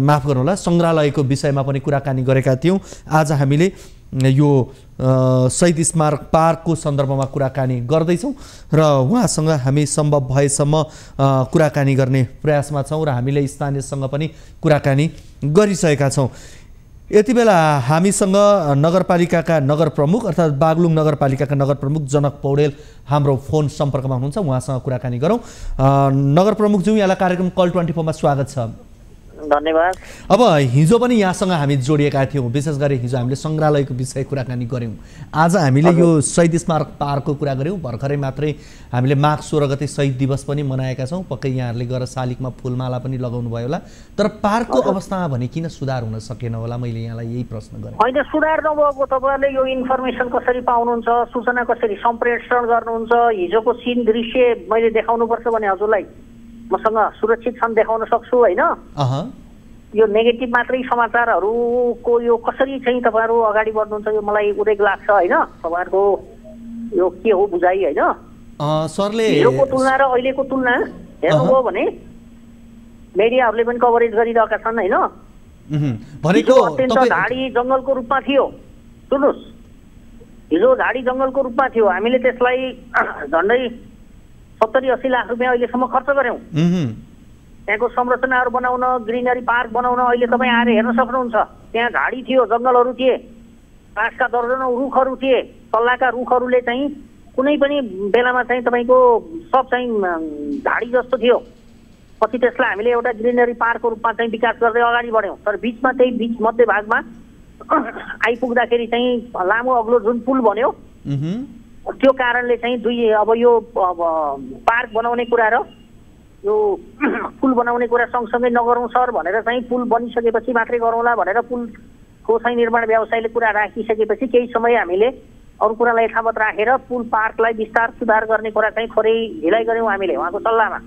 माफ गर्नुहोला सङ्ग्रहालयको विषयमा पनि कुराकानी गरेका थियौँ। आज हामीले यो शहीद स्मारक पार्कको सन्दर्भमा कुराकानी गर्दैछौँ र उहाँसँग हामी सम्भव भएसम्म कुराकानी गर्ने प्रयासमा छौँ र हामीले स्थानीयसँग पनि कुराकानी गरिसकेका छौँ। यति बेला हामीसँग नगरपालिकाका नगर प्रमुख अर्थात् बागलुङ नगरपालिकाका नगर प्रमुख जनक पौडेल हाम्रो फोन सम्पर्कमा हुनुहुन्छ। उहाँसँग कुराकानी गरौँ। नगर प्रमुखज्यू, यहाँलाई कार्यक्रम कल 24 मा स्वागत छ। धन्यवाद। अब हिजो पनि यहाँसँग हामी जोडिएका थियौँ। विशेष गरी हिजो हामीले सङ्ग्रहालयको विषय कुराकानी गऱ्यौँ। आज हामीले यो शहीद स्मारक पार्कको कुरा गऱ्यौँ। भर्खरै मात्रै हामीले माघ 16 गते शहीद दिवस पनि मनाएका छौँ। पक्कै यहाँहरूले गएर शालिगमा फुलमाला पनि लगाउनु भयो होला। तर पार्कको अवस्थामा भने किन सुधार हुन सकेन होला? मैले यहाँलाई यही प्रश्न गरेँ। होइन, सुधार नभएको तपाईँहरूले यो इन्फर्मेसन कसरी पाउनुहुन्छ, सूचना कसरी सम्प्रेषण गर्नुहुन्छ? हिजोको सिन दृश्य मैले देखाउनुपर्छ भने हजुरलाई मसँग सुरक्षित छन् देखाउन सक्छु होइन? यो नेगेटिभ मात्रै समाचारहरूको यो कसरी चाहिँ तपाईँहरू अगाडि बढ्नुहुन्छ यो मलाई उदेक लाग्छ होइन? तपाईँहरूको यो के हो बुझाइ होइन? सरले हिजोको तुलना र अहिलेको तुलना हेर्नुभयो भने मिडियाहरूले पनि कभरेज गरिरहेका छन् होइन? भनेको अत्यन्त झाडी जङ्गलको रूपमा थियो। सुन्नुहोस्, हिजो झाडी जङ्गलको रूपमा थियो। हामीले त्यसलाई झन्डै 70-80 लाख रुपियाँ अहिलेसम्म खर्च गऱ्यौँ। त्यहाँको संरचनाहरू बनाउन, ग्रिनरी पार्क बनाउन अहिले तपाईँ आएर हेर्न सक्नुहुन्छ। त्यहाँ झाडी थियो, जङ्गलहरू थिए, बाँसका दर्जनौँ रुखहरू थिए। सल्लाहका रुखहरूले चाहिँ कुनै पनि बेलामा चाहिँ तपाईँको सब चाहिँ झाडी जस्तो थियो। पछि त्यसलाई हामीले एउटा ग्रिनरी पार्कको रूपमा चाहिँ विकास गर्दै अगाडि बढ्यौँ। तर बिचमा त्यही बिच मध्य भागमा आइपुग्दाखेरि चाहिँ लामो अग्लो जुन पुल बन्यो त्यो कारणले चाहिँ अब यो पार्क बनाउने कुरा र यो पुल बनाउने कुरा सँगसँगै नगरौँ सर भनेर चाहिँ पुल बनिसकेपछि मात्रै गरौँला भनेर पुलको चाहिँ निर्माण व्यवसायले कुरा राखिसकेपछि केही समय हामीले अरू कुरालाई यथावत राखेर पुल पार्कलाई विस्तार सुधार गर्ने कुरा चाहिँ थोरै ढिलाइ गऱ्यौँ हामीले उहाँको सल्लाहमा।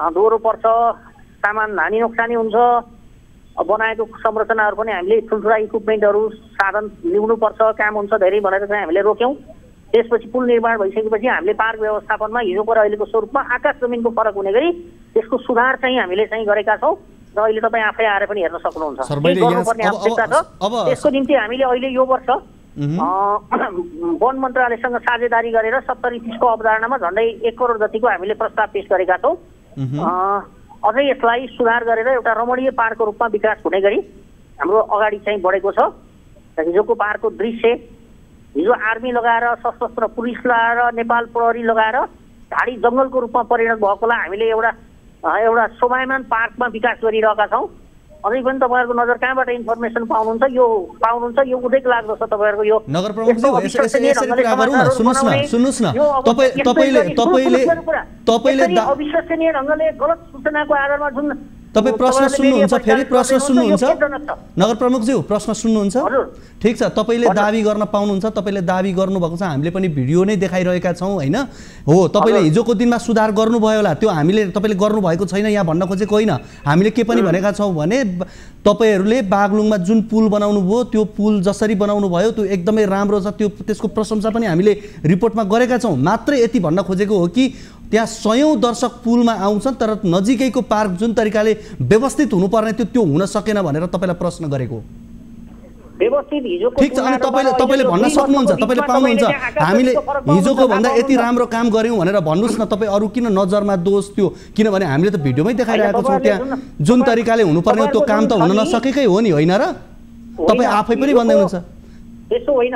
दोहोरो पर्छ, सामान हानि नोक्सानी हुन्छ, बनाएको संरचनाहरू पनि हामीले ठुल्ठुला इक्विपमेन्टहरू साधन ल्याउनुपर्छ, काम हुन्छ धेरै भनेर चाहिँ हामीले रोक्यौँ। त्यसपछि पुल निर्माण भइसकेपछि हामीले पार्क व्यवस्थापनमा हिजोको र अहिलेको स्वरूपमा आकाश जमिनको फरक हुने गरी त्यसको सुधार चाहिँ हामीले चाहिँ गरेका छौँ र अहिले तपाईँ आफै आएर पनि हेर्न सक्नुहुन्छ। गर्नुपर्ने आवश्यकता छ। त्यसको निम्ति हामीले अहिले यो वर्ष वन मन्त्रालयसँग साझेदारी गरेर 70-30 को अवधारणामा झन्डै 1 करोड जतिको हामीले प्रस्ताव पेश गरेका छौँ। अझै यसलाई सुधार गरेर एउटा रमणीय पार्कको रूपमा विकास हुने गरी हाम्रो अगाडि चाहिँ बढेको छ। हिजोको पार्कको दृश्य हिजो आर्मी लगाएर, सशस्त्र पुलिस लगाएर, नेपाल प्रहरी लगाएर झाडी जङ्गलको रूपमा परिणत भएकोलाई हामीले एउटा शोभायमान पार्कमा विकास गरिरहेका छौँ। अझै पनि तपाईँहरूको नजर कहाँबाट इन्फर्मेसन पाउनुहुन्छ यो उदेक लाग्दछ तपाईँहरूको यो नगर प्रमुखज्यू यसरी कुरा गरौँ न। सुन्नुहोस् न तपाईँले अविश्वसनीय ढङ्गले गलत सूचनाको आधारमा जुन तपाईँ प्रश्न सुन्नुहुन्छ, फेरि प्रश्न सुन्नुहुन्छ? नगर प्रमुखज्यू प्रश्न सुन्नुहुन्छ? ठिक छ, तपाईँले दाबी गर्न पाउनुहुन्छ, तपाईँले दाबी गर्नुभएको छ, हामीले पनि भिडियो नै देखाइरहेका छौँ होइन? हो, तपाईँले हिजोको दिनमा सुधार गर्नुभयो होला, त्यो हामीले तपाईँले गर्नुभएको छैन यहाँ भन्न खोजेको होइन। हामीले के पनि भनेका छौँ भने तपाईँहरूले बागलुङमा जुन पुल बनाउनु भयो त्यो पुल जसरी बनाउनु भयो त्यो एकदमै राम्रो छ, त्यसको प्रशंसा पनि हामीले रिपोर्टमा गरेका छौँ। मात्रै यति भन्न खोजेको हो कि त्यहाँ सयौं दर्शक पुलमा आउँछन् तर नजिकैको पार्क जुन तरिकाले व्यवस्थित हुनुपर्ने थियो त्यो हुन सकेन भनेर तपाईँलाई प्रश्न गरेको। व्यवस्थित हिजोको ठिक छ, अनि तपाईँले भन्न सक्नुहुन्छ, तपाईँले पाउनुहुन्छ हामीले हिजोको भन्दा यति राम्रो काम गऱ्यौँ भनेर भन्नुहोस् न। तपाईँ अरू किन नजरमा दोष त्यो, किनभने हामीले त भिडियोमै देखाइरहेको छौँ त्यहाँ जुन तरिकाले हुनुपर्ने त्यो काम त हुन नसकेकै हो नि, होइन र? तपाईँ आफै पनि भन्दै हुनुहुन्छ त्यसो होइन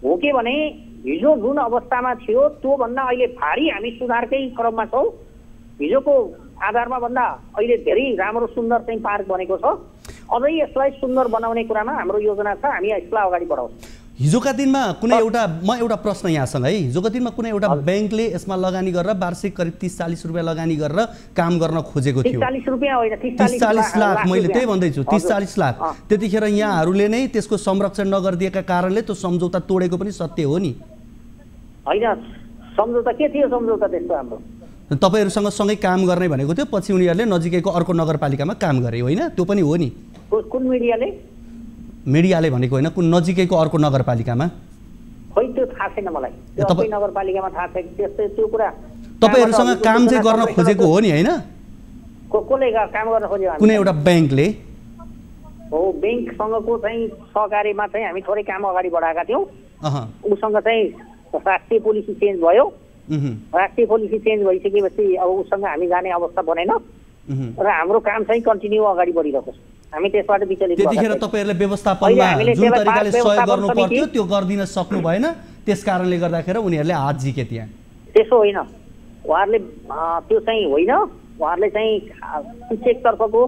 हो के भने हिजो जुन अवस्थामा थियो त्योभन्दा अहिले भारी हामी सुधारकै क्रममा छौँ। हिजोको आधारमा भन्दा अहिले धेरै राम्रो सुन्दर चाहिँ पार्क बनेको छ। अझै यसलाई सुन्दर बनाउने कुरामा हाम्रो योजना छ, हामी यसलाई अगाडि बढाउँछौँ। हिजोका दिनमा कुनै एउटा प्रश्न यहाँसँग है, हिजोको दिनमा कुनै एउटा ब्याङ्कले यसमा लगानी गरेर वार्षिक करिब 30-40 रुपियाँ लगानी गरेर काम गर्न खोजेको थियो। 40 रुपियाँ होइन, 30-40 लाख, मैले त्यही भन्दैछु 30-40 लाख। त्यतिखेर यहाँहरूले नै त्यसको संरक्षण नगरिदिएका कारणले त्यो सम्झौता तोडेको पनि सत्य हो नि? होइन, सम्झौता के थियो? सम्झौता त्यस्तो हाम्रो तपाईँहरूसँग सँगै काम गर्ने भनेको थियो, पछि उनीहरूले नजिकैको अर्को नगरपालिकामा काम गरे होइन? त्यो पनि हो नि? कुन मिडियाले? मिडियाले भनेको होइन, कुन नजिकैको अर्को नगरपालिकामा? खोइ त्यो थाहा छैन मलाई, सबै नगरपालिकामा थाहा छैन त्यस्तै त्यो कुरा। तपाईँहरूसँग काम चाहिँ गर्न खोजेको हो नि होइन? कसले काम गर्न खोज्यो? कुनै एउटा ब्याङ्कले हो, ब्याङ्कसँगको चाहिँ सहकार्यमा चाहिँ हामी थोरै काम अगाडि बढाएका थियौँ। उसँग चाहिँ राष्ट्रिय पोलिसी चेन्ज भयो। राष्ट्रिय पोलिसी चेन्ज भइसकेपछि अब उसँग हामी जाने अवस्था बनेन र हाम्रो काम चाहिँ कन्टिन्यू अगाडि बढिरहेको छ। हामी त्यसबाट विचलित त्यतिखेर तपाईँहरूले व्यवस्थापनमा जुन तरिकाले सहयोग गर्नु पर्थ्यो त्यो गर्दिन सक्नु भएन, त्यस कारणले गर्दाखेरि उनीहरूले हात झिके त्यहाँ। त्यसो होइन, उहाँहरूले त्यो चाहिँ होइन, उहाँहरूले चाहिँ शिक्षकतर्फको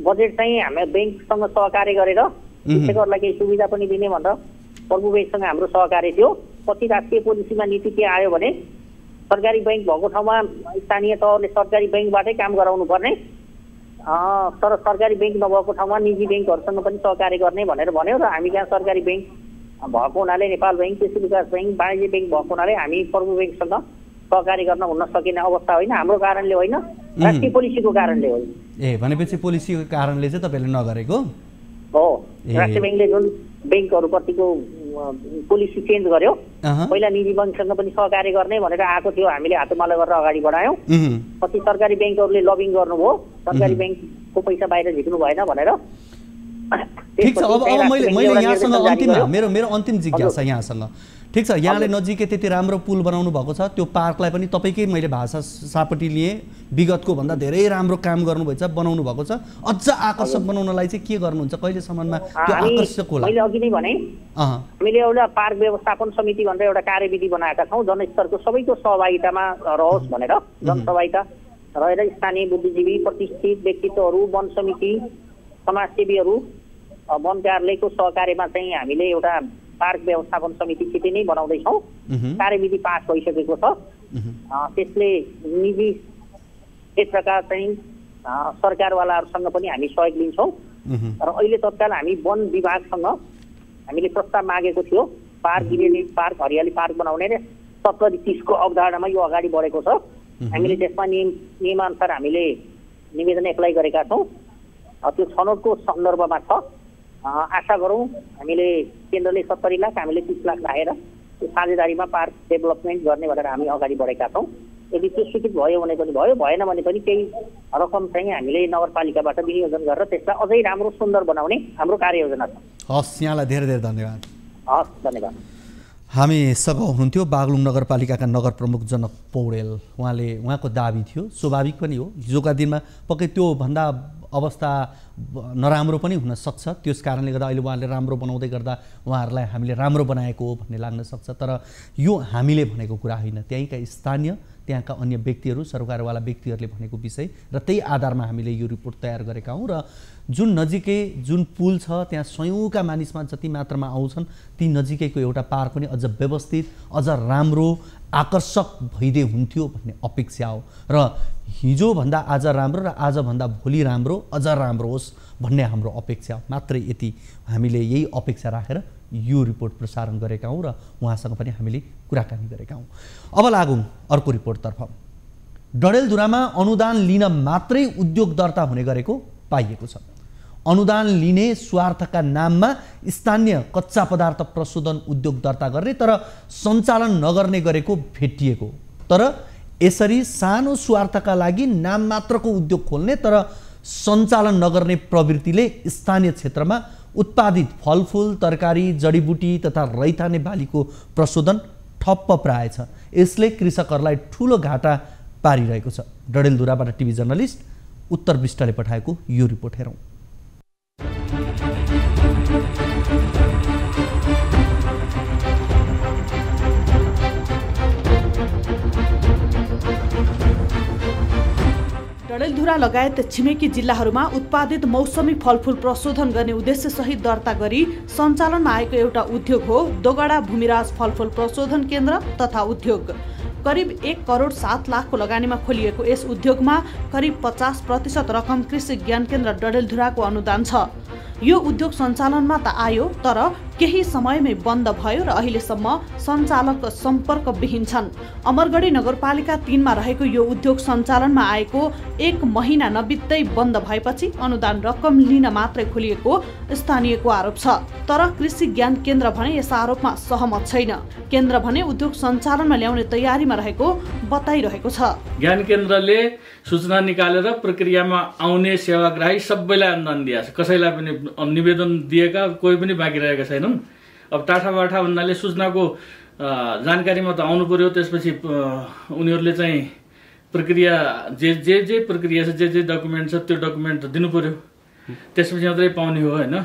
बजेट चाहिँ हामी ब्याङ्कसँग सहकार्य गरेर शिक्षकहरूलाई केही सुविधा पनि दिने भनेर प्रभु ब्याङ्कसँग हाम्रो सहकार्य थियो। पछि राष्ट्रिय पोलिसीमा नीति के आयो भने सरकारी ब्याङ्क भएको ठाउँमा स्थानीय तहले सरकारी ब्याङ्कबाटै काम गराउनु पर्ने, तर सरकारी ब्याङ्क नभएको ठाउँमा निजी ब्याङ्कहरूसँग पनि सहकार्य गर्ने भनेर भन्यो। र हामी कहाँ सरकारी ब्याङ्क भएको हुनाले नेपाल ब्याङ्क, कृषि विकास ब्याङ्क, वाणिज्य ब्याङ्क भएको हुनाले हामी प्रभु ब्याङ्कसँग सहकार्य गर्न हुन सकिने अवस्था होइन। हाम्रो कारणले होइन, राष्ट्रिय पोलिसीको कारणले होइन। ए भनेपछि पोलिसीको कारणले चाहिँ तपाईँले नगरेको हो? राष्ट्रिय ब्याङ्कले जुन ब्याङ्कहरूप्रतिको पोलिसी चेन्ज गर्यो, पहिला निजी ब्याङ्कसँग पनि सहकार्य गर्ने भनेर आएको थियो, हामीले हातमालो गरेर अगाडि बढायौँ। पछि सरकारी ब्याङ्कहरूले लबिङ गर्नुभयो, सरकारी ब्याङ्कको पैसा बाहिर झिक्नु भएन भनेर। ठिक छ, अब मैले यहाँसँग अन्तिममा मेरो अन्तिम जिज्ञासा यहाँसँग, ठिक छ, यहाँले नजिकै त्यति राम्रो पुल बनाउनु भएको छ, त्यो पार्कलाई पनि तपाईँकै मैले भाषा सापट्टि लिएँ, विगतको भन्दा धेरै राम्रो काम गर्नुभएछ, बनाउनु भएको छ। अझ आकर्षक बनाउनलाई चाहिँ के गर्नुहुन्छ, कहिलेसम्ममा त्यो आकर्षक होला? मैले अघि नै भने हामीले एउटा पार्क व्यवस्थापन समिति भनेर एउटा कार्यविधि बनाएका छौँ, जनस्तरको सबैको सहभागितामा रहोस् भनेर। जनसहभागिता रहेर स्थानीय बुद्धिजीवी, प्रतिष्ठित व्यक्तित्वहरू, वन समिति, समाजसेवीहरू, वन कार्यालयको सहकार्यमा चाहिँ हामीले एउटा पार्क व्यवस्थापन समिति छिटै नै बनाउँदैछौँ। कार्यविधि पास भइसकेको छ। त्यसले निजी क्षेत्रका चाहिँ सरकारवालाहरूसँग पनि हामी सहयोग लिन्छौँ। र अहिले तत्काल हामी वन विभागसँग हामीले प्रस्ताव मागेको थियो, पार्क गिरिडी पार्क, हरियाली पार्क बनाउने र 70-30 को अवधारणामा यो अगाडि बढेको छ। हामीले त्यसमा नियमअनुसार हामीले निवेदन एप्लाई गरेका छौँ। त्यो छनौटको सन्दर्भमा छ। आशा गरौँ हामीले केन्द्रले 70 लाख, हामीले 30 लाख राखेर त्यो साझेदारीमा पार्क डेभलपमेन्ट गर्ने भनेर हामी अगाडि बढेका छौँ। यदि त्यो स्वीकृत भयो भने पनि भयो, भएन भने पनि केही रकम चाहिँ हामीले नगरपालिकाबाट विनियोजन गरेर त्यसलाई अझै राम्रो सुन्दर बनाउने हाम्रो कार्ययोजना छ। हस्, यहाँलाई धेरै धेरै धन्यवाद। हस्, धन्यवाद। हामीसँग हुनुहुन्थ्यो बागलुङ नगरपालिकाका नगर प्रमुख जनक पौडेल। उहाँको दाबी थियो, स्वाभाविक पनि हो, हिजोका दिनमा पक्कै त्यो भन्दा अवस्था नराम्रो पनि हुन सक्छ, त्यस कारणले गर्दा अहिले उहाँले राम्रो बनाउँदै गर्दा उहाँहरूलाई हामीले राम्रो बनाएको हो भन्ने लाग्न सक्छ। तर यो हामीले भनेको कुरा होइन, त्यहीँका स्थानीय, त्यहाँका अन्य व्यक्तिहरू, सरकारवाला व्यक्तिहरूले भनेको विषय र त्यही आधारमा हामीले यो रिपोर्ट तयार गरेका हौँ। र जुन नजिकै जुन पुल छ त्यहाँ सयौँका मानिसमा जति मात्रामा आउँछन्, ती नजिकैको एउटा पार्क पनि अझ व्यवस्थित, अझ राम्रो आकर्षक भइदिए हुन्थ्यो भन्ने अपेक्षा हो र हिजोभन्दा आज राम्रो र आजभन्दा भोलि राम्रो अझ राम्रो होस् भन्ने हाम्रो अपेक्षा हो। मात्रै यति हामीले यही अपेक्षा राखेर यो रिपोर्ट प्रसारण गरेका हौँ र उहाँसँग पनि हामीले कुराकानी गरेका हौँ। अब लागौँ अर्को रिपोर्टतर्फ। डडेलधुरामा अनुदान लिन मात्रै उद्योग दर्ता हुने गरेको पाइएको छ। अनुदान लिने स्वार्थका नाममा स्थानीय कच्चा पदार्थ प्रशोधन उद्योग दर्ता गर्ने तर सञ्चालन नगर्ने गरेको भेटिएको। तर यसरी सानो स्वार्थका लागि नाम मात्रको उद्योग खोल्ने तर सञ्चालन नगर्ने प्रवृत्तिले स्थानीय क्षेत्रमा उत्पादित फलफुल, तरकारी, जडीबुटी तथा रैथाने बालीको प्रशोधन ठप्प प्राय छ। यसले कृषकहरूलाई ठूलो घाटा पारिरहेको छ। डडेलधुराबाट टिभी जर्नलिस्ट उत्तर विष्टले पठाएको यो रिपोर्ट हेरौँ। डडेलधुरा लगायत छिमेकी जिल्लाहरूमा उत्पादित मौसमी फलफुल प्रशोधन गर्ने उद्देश्यसहित दर्ता गरी सञ्चालनमा आएको एउटा उद्योग हो दोगडा भूमिराज फलफुल प्रशोधन केन्द्र तथा उद्योग। करिब 1 करोड 7 लाखको लगानीमा खोलिएको यस उद्योगमा करिब 50% रकम कृषि ज्ञान केन्द्र डडेलधुराको अनुदान छ। यो उद्योग सञ्चालनमा त आयो तर केही समयमै बन्द भयो र अहिलेसम्म सञ्चालक सम्पर्कविहीन छन्। अमरगढी नगरपालिका 3 मा रहेको यो उद्योग सञ्चालनमा आएको 1 महिना नबित्दै बन्द भएपछि अनुदान रकम लिन मात्रै खोलिएको स्थानीयको आरोप छ। तर कृषि ज्ञान केन्द्र भने यस आरोपमा सहमत छैन। केन्द्र भने उद्योग सञ्चालनमा ल्याउने तयारीमा रहेको बताइरहेको छ। ज्ञान केन्द्रले सूचना निकालेर प्रक्रियामा आउने सेवाग्राही सबैलाई अनुदान दिएको छ। कसैलाई पनि निवेदन दिएका कोही पनि बाँकी रहेका छैनन्। अब टाठाबाठा भन्नाले सूचनाको जानकारीमा त आउनु पर्यो, त्यसपछि उनीहरूले चाहिँ प्रक्रिया जे प्रक्रिया छ, जे डकुमेन्ट छ त्यो डकुमेन्ट दिनु पर्यो, त्यसपछि मात्रै पाउने हो होइन।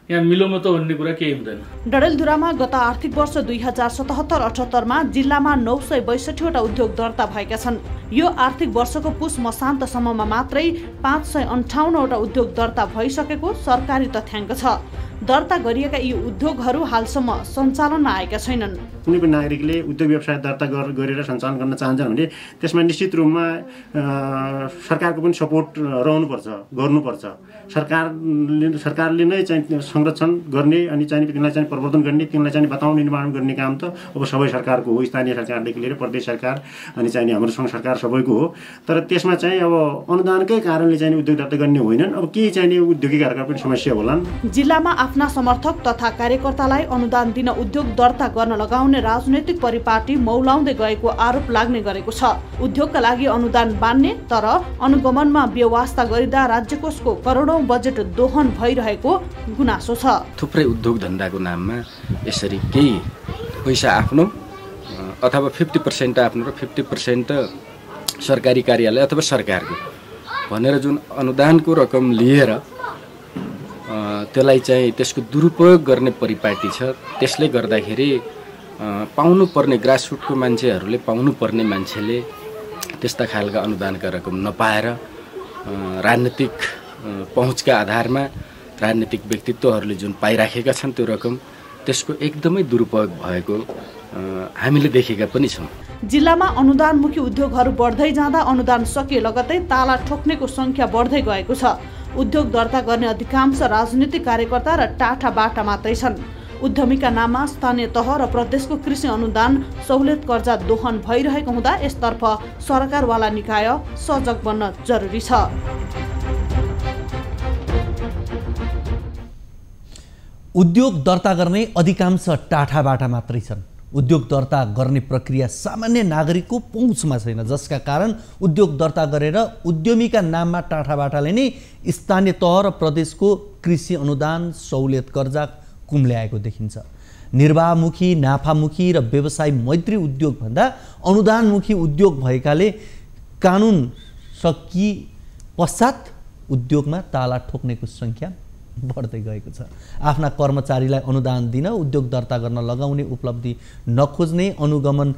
यहाँ मिलोमा त भन्ने कुरा केही हुँदैन। डडेलधुरामा गत आर्थिक वर्ष 2077-78 मा जिल्लामा 962 वटा उद्योग दर्ता भएका छन्। यो आर्थिक वर्षको पुस मसान्तसम्ममा मात्रै 558 वटा उद्योग दर्ता भइसकेको सरकारी तथ्याङ्क छ। दर्ता गरिएका यी उद्योगहरू हालसम्म सञ्चालनमा आएका छैनन्। कुनै पनि नागरिकले उद्योग व्यवसाय दर्ता गरेर सञ्चालन गर्न चाहन्छन् भने त्यसमा निश्चित रूपमा सरकारको पनि सपोर्ट रहनुपर्छ, गर्नुपर्छ। सरकारले नै चाहिँ संरक्षण गर्ने अनि चाहिँ तिनलाई चाहिँ प्रवर्धन गर्ने, तिनलाई चाहिँ वातावरण निर्माण गर्ने काम त अब सबै सरकारको हो, स्थानीय सरकारदेखि लिएर प्रदेश सरकार अनि चाहिँ हाम्रो सङ्घ सरकार सबैको हो। तर त्यसमा चाहिँ अब अनुदानकै कारणले चाहिँ उद्योग दर्ता गर्ने होइनन्। अब केही चाहिँ उद्योगीहरूका पनि समस्या होलान्। जिल्लामा आफ्ना समर्थक तथा कार्यकर्तालाई अनुदान दिन उद्योग दर्ता गर्न लगाउने राजनैतिक परिपाटी मौलाउँदै गएको आरोप लाग्ने गरेको छ। उद्योगका लागि अनुदान बान्ने तर अनुगमनमा व्यवस्था गरिँदा राज्यकोषको करोडौं बजेट दोहन भइरहेको गुनासो छ। थुप्रै उद्योग धन्दाको नाममा यसरी केही पैसा आफ्नो अथवा 50% आफ्नो र 50% सरकारी कार्यालय अथवा सरकारको भनेर जुन अनुदानको रकम लिएर त्यसलाई चाहिँ त्यसको दुरुपयोग गर्ने परिपाटी छ। त्यसले गर्दाखेरि पाउनुपर्ने ग्रासरुटको मान्छेहरूले पाउनुपर्ने मान्छेले त्यस्ता खालका अनुदानका रकम नपाएर राजनीतिक पहुँचका आधारमा राजनीतिक व्यक्तित्वहरूले जुन पाइराखेका छन् त्यो रकम त्यसको एकदमै दुरुपयोग भएको हामीले देखेका पनि छौँ। जिल्लामा अनुदानमुखी उद्योगहरू बढ्दै जाँदा अनुदान सकिए लगतै ताला ठोक्नेको संख्या बढ्दै गएको छ। उद्योग दर्ता गर्ने अधिकांश राजनीतिक कार्यकर्ता र टाठाबाटा मात्रै छन्। उद्यमीका नाममा स्थानीय तह र प्रदेशको कृषि अनुदान सहुलियत कर्जा दोहन भइरहेको हुँदा यसतर्फ सरकारवाला निकाय सजग बन्न जरुरी छ। उद्योग दर्ता गर्ने अधिकांश टाठाबाटा मात्रै छन्। उद्योग दर्ता गर्ने प्रक्रिया सामान्य नागरिकको पहुँचमा छैन, जसका कारण उद्योग दर्ता गरेर उद्यमीका नाममा टाठाबाटाले नै स्थानीय तह र प्रदेशको कृषि अनुदान सहुलियत कर्जा कुम्ल्याएको देखिन्छ। निर्वाहमुखी, नाफामुखी र व्यवसाय मैत्री उद्योग भन्दा अनुदानमुखी उद्योग भएकाले कानुन सकि पश्चात उद्योगमा ताला ठोक्नेको संख्या बढ्दै गएको छ। आफ्ना कर्मचारीलाई अनुदान दिन उद्योग दर्ता गर्न लगाउने उपलब्धि नखोज्ने, अनुगमन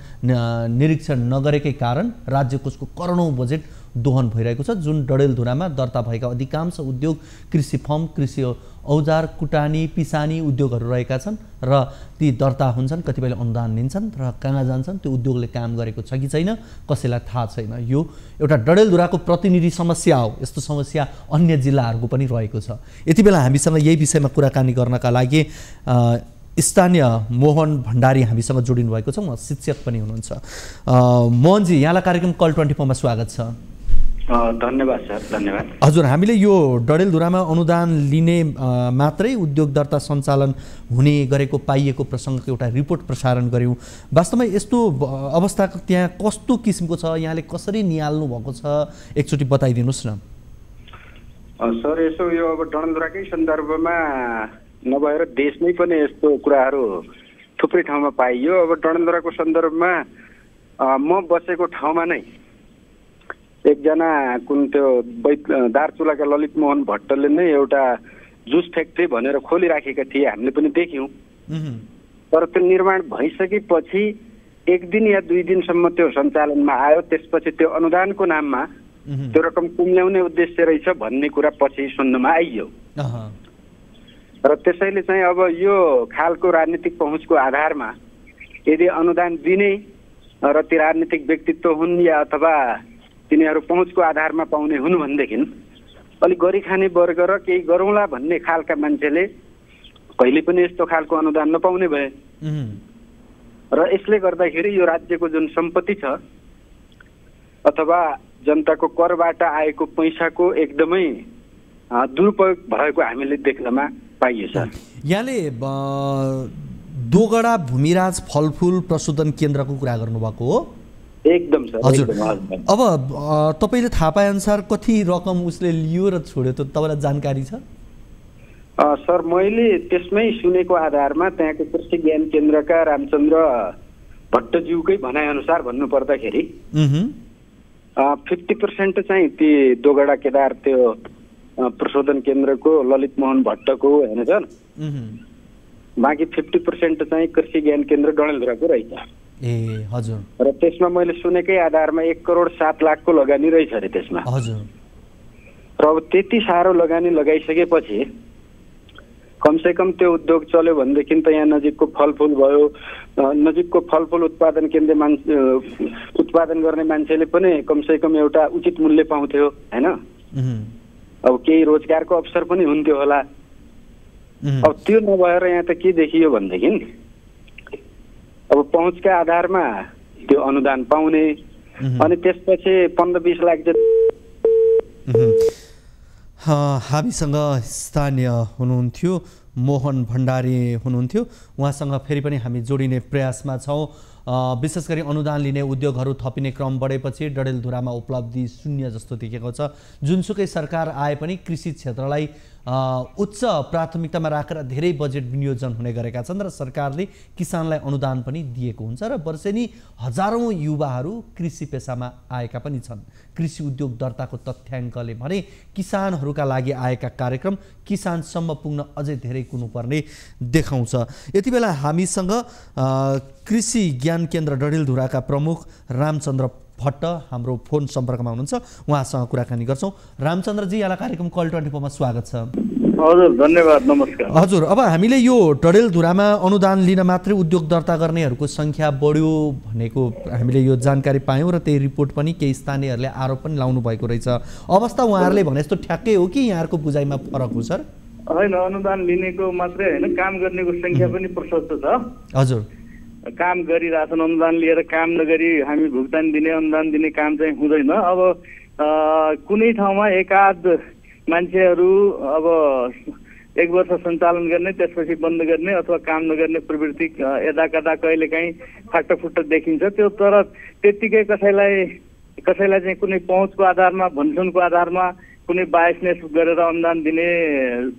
निरीक्षण नगरेकै कारण राज्यकोषको करोडौं बजेट दोहन भइरहेको छ, जुन डडेलधुरामा दर्ता भएका अधिकांश उद्योग कृषि फर्म, कृषि औजार, कुटानी, पिसानी उद्योगहरू रहेका छन् र ती दर्ता हुन्छन्, कतिपयले अनुदान लिन्छन् र कहाँ जान्छन् त्यो उद्योगले काम गरेको छ कि छैन कसैलाई थाहा छैन। यो एउटा डडेलधुराको प्रतिनिधि समस्या हो। यस्तो समस्या अन्य जिल्लाहरूको पनि रहेको छ। यति बेला हामीसँग यही विषयमा कुराकानी गर्नका लागि स्थानीय मोहन भण्डारी हामीसँग जोडिनु भएको छ। उहाँ शिक्षक पनि हुनुहुन्छ। मोहनजी, यहाँलाई कार्यक्रम कल 24 मा स्वागत छ। धन्यवाद सर, धन्यवाद। हजुर, हामीले यो डडेलधुरामा अनुदान लिने मात्रै उद्योग दर्ता सञ्चालन हुने गरेको पाइएको प्रसङ्गको एउटा रिपोर्ट प्रसारण गऱ्यौँ। वास्तवमा यस्तो अवस्था त्यहाँ कस्तो किसिमको छ, यहाँले कसरी निहाल्नु भएको छ, एकचोटि बताइदिनुहोस् न। सर, यसो यो अब डडेलधुराकै सन्दर्भमा नभएर देशमै पनि यस्तो कुराहरू थुप्रै ठाउँमा पाइयो। अब डडेलधुराको सन्दर्भमा म बसेको ठाउँमा नै एकजना कुन त्यो दार्चुलाका ललित मोहन भट्टले नै एउटा जुस फ्याक्ट्री भनेर खोलिराखेका थिए, हामीले पनि देख्यौँ। तर त्यो निर्माण भइसकेपछि 1 दिन या 2 दिनसम्म त्यो सञ्चालनमा आयो। त्यसपछि त्यो अनुदानको नाममा त्यो रकम कुम्ल्याउने उद्देश्य रहेछ भन्ने कुरा पछि सुन्नमा आइयो। र त्यसैले चाहिँ अब यो खालको राजनीतिक पहुँचको आधारमा यदि अनुदान दिने र ती राजनीतिक व्यक्तित्व हुन् या अथवा तिनीहरू पहुँचको आधारमा पाउने हुन् भनेदेखि अलिक गरिखाने वर्ग र केही गरौँला भन्ने खालका मान्छेले कहिले पनि यस्तो खालको अनुदान नपाउने भए। र यसले गर्दाखेरि यो राज्यको जुन सम्पत्ति छ अथवा जनताको करबाट आएको पैसाको एकदमै दुरुपयोग भएको हामीले देख्नमा पाइयो सर। यहाँले दोगडा भूमिराज फलफुल प्रशोधन केन्द्रको कुरा गर्नुभएको हो? एकदम सर। हजुर, अब तपाईँले थाहा पाए अनुसार कति रकम उसले लियो र छोड्यो त तपाईँलाई जानकारी छ? सर, मैले त्यसमै सुनेको आधारमा त्यहाँको कृषि ज्ञान केन्द्रका रामचन्द्र भट्टज्यूकै भनाइअनुसार भन्नुपर्दाखेरि 50% चाहिँ ती दोगडा केदार त्यो प्रशोधन केन्द्रको ललित मोहन भट्टको होइन सर, बाँकी 50% चाहिँ कृषि ज्ञान केन्द्र डडेलधुराको रहेछ। ए हजुर। र त्यसमा मैले सुनेकै आधारमा 1 करोड 7 लाखको लगानी रहेछ अरे त्यसमा। हजुर। र अब त्यति साह्रो लगानी लगाइसकेपछि कमसेकम त्यो उद्योग चल्यो भनेदेखि त यहाँ नजिकको फलफुल भयो, नजिकको फलफुल उत्पादन केन्द्र उत्पादन गर्ने मान्छेले पनि कमसेकम एउटा उचित मूल्य पाउँथ्यो होइन। अब केही रोजगारको अवसर पनि हुन्थ्यो होला। अब त्यो नभएर यहाँ त के देखियो भनेदेखि अब पहुँचका आधारमा त्यो अनुदान पाउने अनि त्यसपछि 15-20 लाख हामीसँग स्थानीय हुनुहुन्थ्यो मोहन भण्डारी हुनुहुन्थ्यो। उहाँसँग फेरि पनि हामी जोडिने प्रयासमा छौँ। विशेष गरी अनुदान लिने उद्योगहरू थपिने क्रम बढेपछि डडेलधुरामा उपलब्धि शून्य जस्तो देखिएको छ। जुनसुकै सरकार आए पनि कृषि क्षेत्रलाई उच्च प्राथमिकतामा राखेर धेरै बजेट विनियोजन हुने गरेका छन् र सरकारले किसानलाई अनुदान पनि दिएको हुन्छ र वर्षेनी हजारौँ युवाहरू कृषि पेसामा आएका पनि छन्। कृषि उद्योग दर्ताको तथ्याङ्कले भने किसानहरूका लागि आएका कार्यक्रम किसानसम्म पुग्न अझै धेरै कुनुपर्ने देखाउँछ। यति बेला हामीसँग कृषि ज्ञान केन्द्र डडेलधुराका प्रमुख रामचन्द्र भट्ट हाम्रो फोन सम्पर्कमा हुनुहुन्छ। उहाँसँग कुराकानी गर्छौँ। रामचन्द्रजी, यहाँलाई कार्यक्रम कल 24 मा स्वागत छ। हजुर, धन्यवाद, नमस्कार। हजुर, अब हामीले यो डडेलधुरामा अनुदान लिन मात्रै उद्योग दर्ता गर्नेहरूको सङ्ख्या बढ्यो भनेको हामीले यो जानकारी पायौँ र त्यही रिपोर्ट पनि केही स्थानीयहरूले आरोप पनि लाउनु भएको रहेछ। अवस्था उहाँहरूले भने जस्तो ठ्याक्कै हो कि यहाँहरूको बुझाइमा फरक हो सर? होइन, अनुदान लिनेको मात्रै होइन, काम गर्नेको सङ्ख्या पनि प्रशस्त छ। हजुर, काम गरिरहेछन्। अनुदान लिएर काम नगरी हामी भुक्तानी दिने अनुदान दिने काम चाहिँ हुँदैन। अब कुनै ठाउँमा एकाध मान्छेहरू अब 1 वर्ष सञ्चालन गर्ने त्यसपछि बन्द गर्ने अथवा काम नगर्ने प्रवृत्ति यदाकदा कहिलेकाहीँ फाटफुट्ट देखिन्छ। त्यो तर त्यत्तिकै कसैलाई चाहिँ कुनै पहुँचको आधारमा, भनसुनको आधारमा कुनै बायसनेस गरेर अनुदान दिने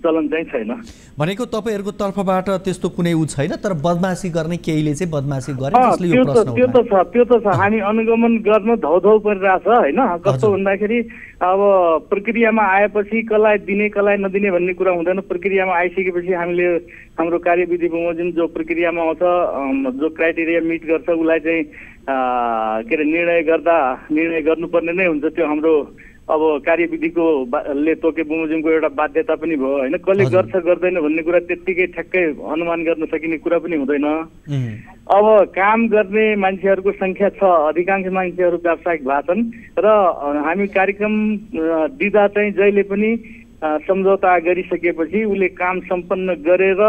चलन चाहिँ छैन। भनेको तपाईहरुको तर्फबाट त्यस्तो कुनै उ छैन, तर बदमासी गर्ने केहीले चाहिँ बदमासी गरे जसले यो प्रश्न उठायो। त्यो त छ हामी अनुगमन गर्न धौधौ परिरहेछ हैन। कस्तो भन्दाखेरि अब प्रक्रियामा आएपछि कसलाई दिने कसलाई नदिने भन्ने कुरा हुँदैन। प्रक्रियामा आइसकेपछि हामीले हाम्रो कार्यविधि बमोजिम जो प्रक्रियामा आउँछ, जो क्राइटेरिया मिट गर्छ उसलाई चाहिँ के अरे निर्णय गर्नुपर्ने नै हुन्छ। त्यो हाम्रो अब कार्यविधिको ले तोके बमोजिमको एउटा बाध्यता पनि भयो हैन। कसले गर्छ गर्दैन भन्ने कुरा त्यत्तिकै ठ्याक्कै अनुमान गर्न सकिने कुरा पनि हुँदैन। अब काम गर्ने मान्छेहरूको संख्या छ, अधिकांश मान्छेहरू व्यावसायिक भएछन् र हामी कार्यक्रम दिँदा चाहिँ जहिले पनि सम्झौता गरिसकेपछि उसले काम सम्पन्न गरेर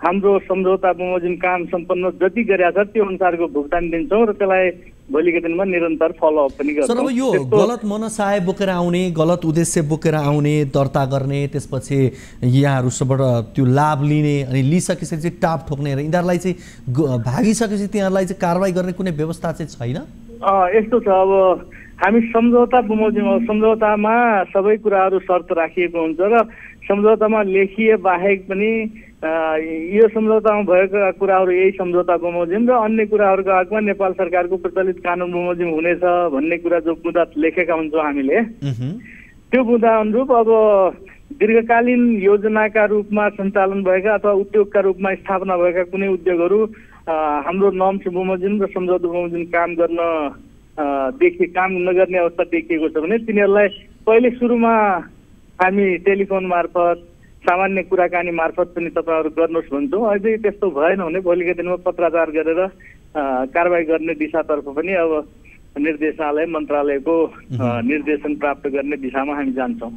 हाम्रो सम्झौता बमोजिम काम सम्पन्न जति गरेको छ त्यो अनुसारको भुक्तानी दिन्छौँ र त्यसलाई भोलिको दिनमा निरन्तर फलोअप पनि गर्छौँ। सर अब यो गलत मनसाय बोकेर आउने, गलत उद्देश्य बोकेर आउने, दर्ता गर्ने, त्यसपछि यहाँहरूबाट त्यो लाभ लिने अनि लिइसकेपछि चाहिँ टाप ठोक्ने र यिनीहरूलाई चाहिँ भागिसकेपछि तिनीहरूलाई चाहिँ कारवाही गर्ने कुनै व्यवस्था चाहिँ छैन? यस्तो छ, अब हामी सम्झौता बमोजिम सम्झौतामा सबै कुराहरू शर्त राखिएको हुन्छ र सम्झौतामा लेखिए बाहेक पनि यो सम्झौतामा भएका कुराहरू यही सम्झौता बमोजिम र अन्य कुराहरूको हकमा नेपाल सरकारको प्रचलित कानुन बमोजिम हुनेछ भन्ने कुरा जो बुँदा लेखेका हुन्छौँ हामीले, त्यो बुँदा अनुरूप अब दीर्घकालीन योजनाका रूपमा सञ्चालन भएका अथवा उद्योगका रूपमा स्थापना भएका कुनै उद्योगहरू हाम्रो नर्म्स बमोजिम र सम्झौता बमोजिम काम नगर्ने अवस्था देखिएको छ भने तिनीहरूलाई पहिले सुरुमा हामी टेलिफोन मार्फत सामान्य कुराकानी मार्फत पनि तपाईँहरू गर्नुहोस् भन्छौँ। अझै त्यस्तो भएन भने भोलिको दिनमा पत्राचार गरेर कारवाही गर्ने दिशातर्फ पनि अब निर्देशालय मन्त्रालयको निर्देशन प्राप्त गर्ने दिशामा हामी जान्छौँ।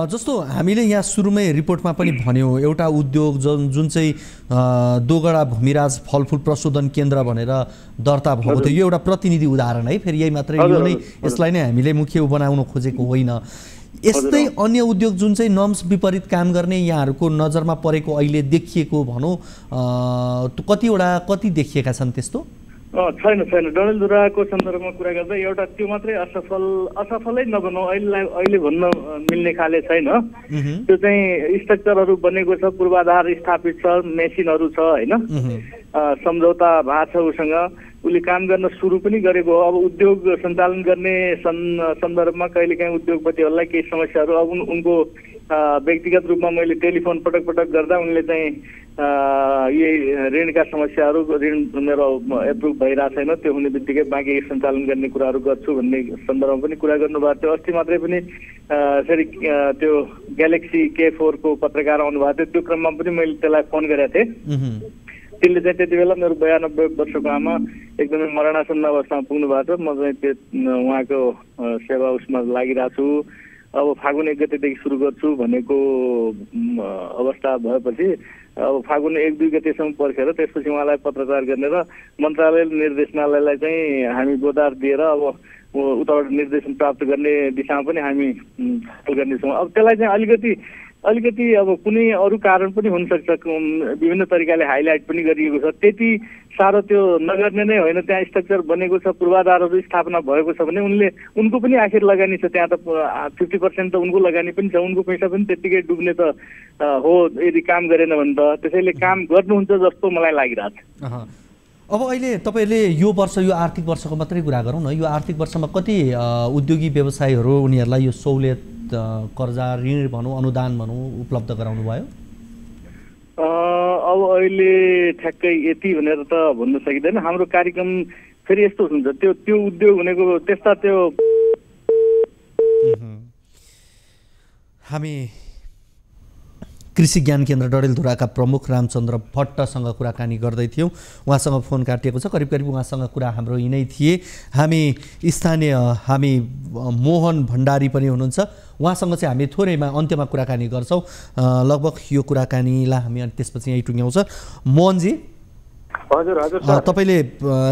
जस्तो हामीले यहाँ सुरुमै रिपोर्टमा पनि भन्यौँ, एउटा उद्योग जुन चाहिँ दोगडा भूमिराज फलफुल प्रशोधन केन्द्र भनेर दर्ता भएको थियो, यो एउटा प्रतिनिधि उदाहरण है। फेरि यही मात्रै यो नै, यसलाई नै हामीले मुख्य बनाउन खोजेको होइन। यस्तै अन्य उद्योग जुन चाहिँ नर्म्स विपरीत काम गर्ने यहाँहरूको नजरमा परेको अहिले देखिएको भनौँ कति देखिएका छन् त्यस्तो? छैन डडेलधुराको सन्दर्भमा कुरा गर्दा एउटा त्यो मात्रै असफलै नभनौँ, अहिले भन्न मिल्ने खाले छैन। त्यो चाहिँ स्ट्रक्चरहरू बनेको छ, पूर्वाधार स्थापित छ, मेसिनहरू छ हैन, सम्झौता भएको छ उसँग, उसले काम गर्न सुरु पनि गरेको हो। अब उद्योग सञ्चालन गर्ने सन्दर्भमा कहिलेकाहीँ उद्योगपतिहरूलाई केही समस्याहरू, अब उनको व्यक्तिगत रूपमा मैले टेलिफोन पटक गर्दा उनले चाहिँ यही ऋणका समस्याहरू, ऋण मेरो एप्रुभ भइरहेको छैन, त्यो हुने बित्तिकै बाँकी सञ्चालन गर्ने कुराहरू गर्छु भन्ने सन्दर्भमा पनि कुरा गर्नुभएको थियो। अस्ति मात्रै पनि फेरि त्यो ग्यालेक्सी K4 को पत्रकार आउनुभएको थियो, त्यो क्रममा पनि मैले त्यसलाई फोन गरेको थिएँ। त्यसले चाहिँ त्यति बेला मेरो 92 वर्षको आमा एकदमै मरणासन्न अवस्थामा पुग्नु भएको छ। म चाहिँ उहाँको सेवा उसमा लागिरहेको छु। अब फागुन 1 गतेदेखि सुरु गर्छु भनेको अवस्था भएपछि अब फागुन 1-2 गतेसम्म पर्खेर त्यसपछि उहाँलाई पत्रचार गर्ने र मन्त्रालय निर्देशनालयलाई चाहिँ हामी गोदार दिएर अब उताबाट निर्देशन प्राप्त गर्ने दिशामा पनि हामी गर्नेछौँ। अब त्यसलाई चाहिँ अलिकति अब कुनै अरू कारण पनि हुनसक्छ, विभिन्न तरिकाले हाइलाइट पनि गरिएको छ। त्यति साह्रो त्यो नगर्ने नै होइन, त्यहाँ स्ट्रक्चर बनेको छ, पूर्वाधारहरू स्थापना भएको छ भने उनको पनि आखिर लगानी छ, त्यहाँ त 50% त उनको लगानी पनि छ, उनको पैसा पनि त्यत्तिकै डुब्ने त हो यदि काम गरेन भने त। त्यसैले काम गर्नुहुन्छ जस्तो मलाई लागिरहेको छ। अब अहिले तपाईँले यो वर्ष, यो आर्थिक वर्षको मात्रै कुरा गरौँ न, यो आर्थिक वर्षमा कति उद्योगी व्यवसायीहरू उनीहरूलाई यो सहुलियत, कर्जा, ऋण भनौँ, अनुदान भनौँ उपलब्ध गराउनु भयो? अब अहिले ठ्याक्कै यति भनेर त भन्न सकिँदैन। हाम्रो कार्यक्रम फेरि यस्तो हुन्छ, त्यो उद्योग भनेको त्यस्ता त्यो हामी कृषि ज्ञान केन्द्र डडेलधुराका प्रमुख रामचन्द्र भट्टसँग कुराकानी गर्दै थियौँ। उहाँसँग फोन काटिएको छ, करिब उहाँसँग कुरा हाम्रो यिनै थिए। हामी मोहन भण्डारी पनि हुनुहुन्छ, उहाँसँग चाहिँ हामी थोरैमा अन्त्यमा कुराकानी गर्छौँ। लगभग यो कुराकानीलाई हामी अनि त्यसपछि यहीँ टुङ्ग्याउँछ। मोहनजी, हजुर तपाईँले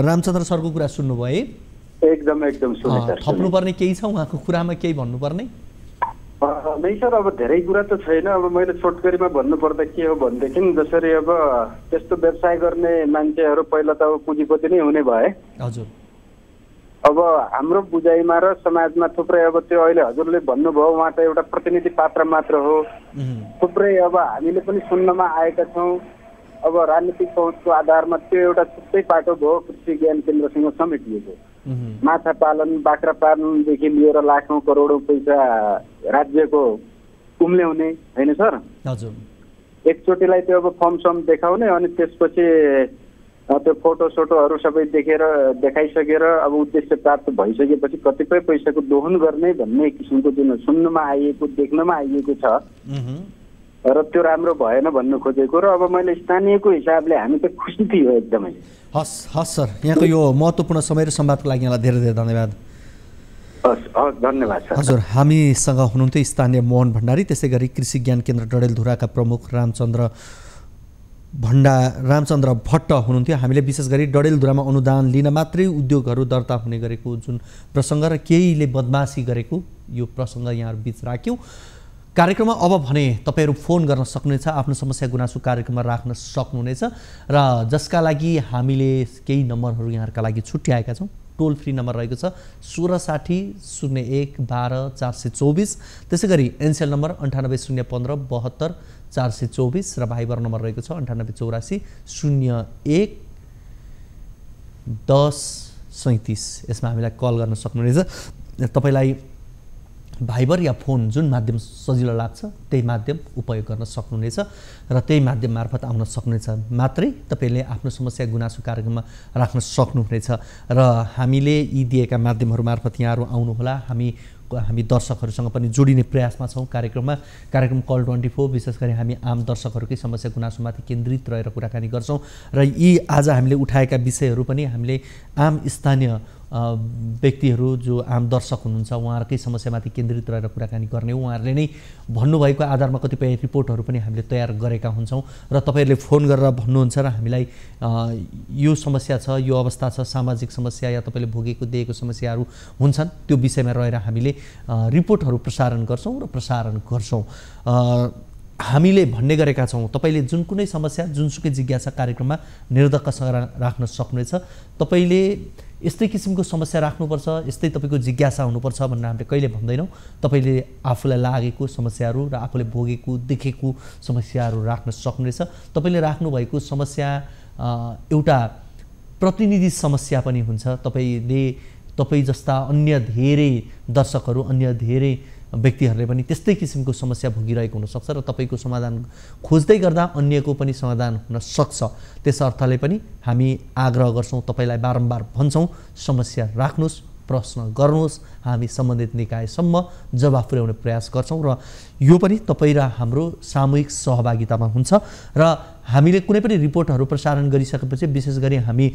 रामचन्द्र सरको कुरा सुन्नुभयो है? एकदम थप्नुपर्ने केही छ उहाँको कुरामा, केही भन्नुपर्ने? नै सर, अब धेरै कुरा त छैन। अब मैले छोटकरीमा भन्नुपर्दा के हो भनेदेखि जसरी अब त्यस्तो व्यवसाय गर्ने मान्छेहरू पहिला त अब पुँजीपति नै हुने भए। हजुर। अब हाम्रो बुझाइमा र समाजमा थुप्रै अब त्यो अहिले हजुरले भन्नुभयो उहाँ त एउटा प्रतिनिधि पात्र मात्र हो। थुप्रै अब हामीले पनि सुन्नमा आएका छौँ अब राजनीतिक पहुँचको आधारमा त्यो एउटा छुट्टै पाटो भयो कृषि ज्ञान केन्द्रसँग समेटिएको। माछा पालन बाख्रा पालनदेखि लिएर लाखौँ करोडौँ पैसा राज्यको उम्ल्याउने होइन सर? हजुर। एकचोटिलाई त्यो अब फर्म सम देखाउने अनि त्यसपछि त्यो फोटो सोटोहरू सबै देखाइसकेर अब उद्देश्य प्राप्त भइसकेपछि कतिपय पैसाको दोहन गर्ने भन्ने किसिमको जुन सुन्नमा आइएको देख्नमा आइएको छ र त्यो राम्रो भएन भन्नु खोजेको र अब मैले स्थानीयको हिसाबले हामी त खुसी थियो एकदमै। हस् सर, यहाँको यो महत्त्वपूर्ण समय र संवादको लागि यहाँलाई धेरै धेरै धन्यवाद। हस् धन्यवाद सर। हजुर, हामीसँग हुनुहुन्थ्यो स्थानीय मोहन भण्डारी, त्यसै गरी कृषि ज्ञान केन्द्र डडेलधुराका प्रमुख रामचन्द्र भट्ट हुनुहुन्थ्यो। हामीले विशेष गरी डडेलधुरामा अनुदान लिन मात्रै उद्योगहरू दर्ता हुने गरेको जुन प्रसङ्ग र केहीले बदमासी गरेको यो प्रसङ्ग यहाँहरू बिच राख्यौँ। कार्यक्रममा अब भने तपाईँहरू फोन गर्न सक्नुहुनेछ, आफ्नो समस्या गुनासो कार्यक्रममा राख्न सक्नुहुनेछ र जसका लागि हामीले केही नम्बरहरू यहाँहरूका लागि छुट्याएका छौँ। टोल फ्री नम्बर रहेको छ 1660 01 12 424, त्यसै गरी एनसेल नम्बर 98 015 72 424 र भाइबर नम्बर रहेको छ 98 84 01 10 37। यसमा हामीलाई कल गर्न सक्नुहुनेछ। तपाईँलाई भाइबर या फोन जुन माध्यम सजिलो लाग्छ त्यही माध्यम उपयोग गर्न सक्नुहुनेछ र त्यही माध्यम मार्फत आउन सक्नुहुनेछ। मात्रै तपाईँले आफ्नो समस्या गुनासो कार्यक्रममा राख्न सक्नुहुनेछ र हामीले यी दिएका माध्यमहरू मार्फत यहाँहरू आउनुहोला। हामी दर्शकहरूसँग पनि जोडिने प्रयासमा छौँ। कार्यक्रम कल 24 विशेष गरी हामी आम दर्शकहरूकै समस्या गुनासोमाथि केन्द्रित रहेर कुराकानी गर्छौँ र यी आज हामीले उठाएका विषयहरू पनि हामीले आम स्थानीय व्यक्तिहरू जो आम दर्शक हुनुहुन्छ उहाँहरूकै समस्यामाथि केन्द्रित रहेर कुराकानी गर्ने। उहाँहरूले नै भन्नुभएको आधारमा कतिपय रिपोर्टहरू पनि हामीले तयार गरेका हुन्छौँ र तपाईँहरूले फोन गरेर भन्नुहुन्छ र हामीलाई यो समस्या छ, यो अवस्था छ, सामाजिक समस्या या तपाईँले भोगेको दिएको समस्याहरू हुन्छन्, त्यो विषयमा रहेर हामीले रिपोर्टहरू प्रसारण गर्छौँ। हामीले भन्ने गरेका छौँ तपाईँले जुन कुनै समस्या जुनसुकै जिज्ञासा कार्यक्रममा निर्धक्कसँग राख्न सक्नुहुनेछ। तपाईँले यस्तै किसिमको समस्या राख्नुपर्छ, यस्तै तपाईँको जिज्ञासा हुनुपर्छ भनेर हामीले कहिले भन्दैनौँ। तपाईँले आफूलाई लागेको समस्याहरू र आफूले भोगेको देखेको समस्याहरू राख्न सक्नुहुनेछ। तपाईँले राख्नुभएको समस्या एउटा प्रतिनिधि समस्या पनि हुन्छ। तपाईँ जस्ता अन्य धेरै दर्शकहरू, अन्य धेरै व्यक्तिहरूले पनि त्यस्तै किसिमको समस्या भोगिरहेको हुनसक्छ र तपाईँको समाधान खोज्दै गर्दा अन्यको पनि समाधान हुन सक्छ। त्यस अर्थले पनि हामी आग्रह गर्छौँ, तपाईँलाई बारम्बार भन्छौँ समस्या राख्नुहोस्, प्रश्न गर्नुहोस्, हामी सम्बन्धित निकायसम्म जवाफ पुर्याउने प्रयास गर्छौँ र यो पनि तपाईँ र हाम्रो सामूहिक सहभागितामा हुन्छ र हामीले कुनै पनि रिपोर्टहरू प्रसारण गरिसकेपछि विशेष गरी हामी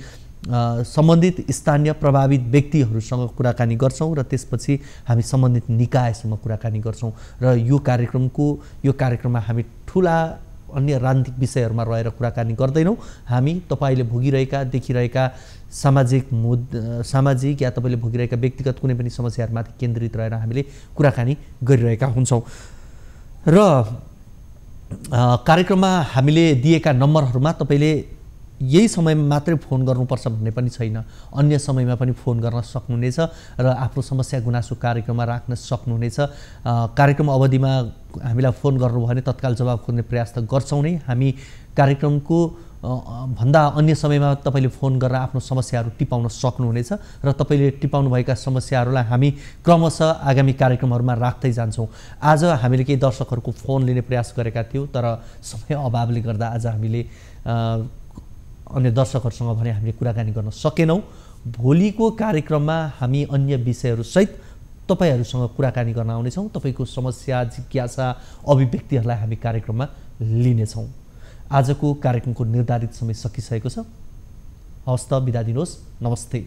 सम्बन्धित स्थानीय प्रभावित व्यक्तिहरूसँग कुराकानी गर्छौँ र त्यसपछि हामी सम्बन्धित निकायसँग कुराकानी गर्छौँ र यो कार्यक्रममा हामी ठुला अन्य राजनीतिक विषयहरूमा रहेर कुराकानी गर्दैनौँ। हामी तपाईँले भोगिरहेका देखिरहेका सामाजिक या तपाईँले भोगिरहेका व्यक्तिगत कुनै पनि समस्याहरूमाथि केन्द्रित रहेर हामीले कुराकानी गरिरहेका हुन्छौँ र कार्यक्रममा हामीले दिएका नम्बरहरूमा तपाईँले यही समयमा मात्रै फोन गर्नुपर्छ भन्ने पनि छैन, अन्य समयमा पनि फोन गर्न सक्नुहुनेछ र आफ्नो समस्या गुनासो कार्यक्रममा राख्न सक्नुहुनेछ। कार्यक्रम अवधिमा हामीलाई फोन गर्नुभयो भने तत्काल जवाब खोज्ने प्रयास त गर्छौँ नै। हामी कार्यक्रमको भन्दा अन्य समयमा तपाईँले फोन गरेर आफ्नो समस्याहरू टिपाउन सक्नुहुनेछ र तपाईँले टिपाउनुभएका समस्याहरूलाई हामी क्रमशः आगामी कार्यक्रमहरूमा राख्दै जान्छौँ। आज हामीले केही दर्शकहरूको फोन लिने प्रयास गरेका थियौँ तर समय अभावले गर्दा आज हामीले अन्य दर्शकहरूसँग भने हामीले कुराकानी गर्न सकेनौँ। भोलिको कार्यक्रममा हामी अन्य विषयहरूसहित तपाईँहरूसँग कुराकानी गर्न आउनेछौँ। तपाईँको समस्या जिज्ञासा अभिव्यक्तिहरूलाई हामी कार्यक्रममा लिनेछौँ। आजको कार्यक्रमको निर्धारित समय सकिसकेको छ। हवस् त, बिदा दिनुहोस्। नमस्ते।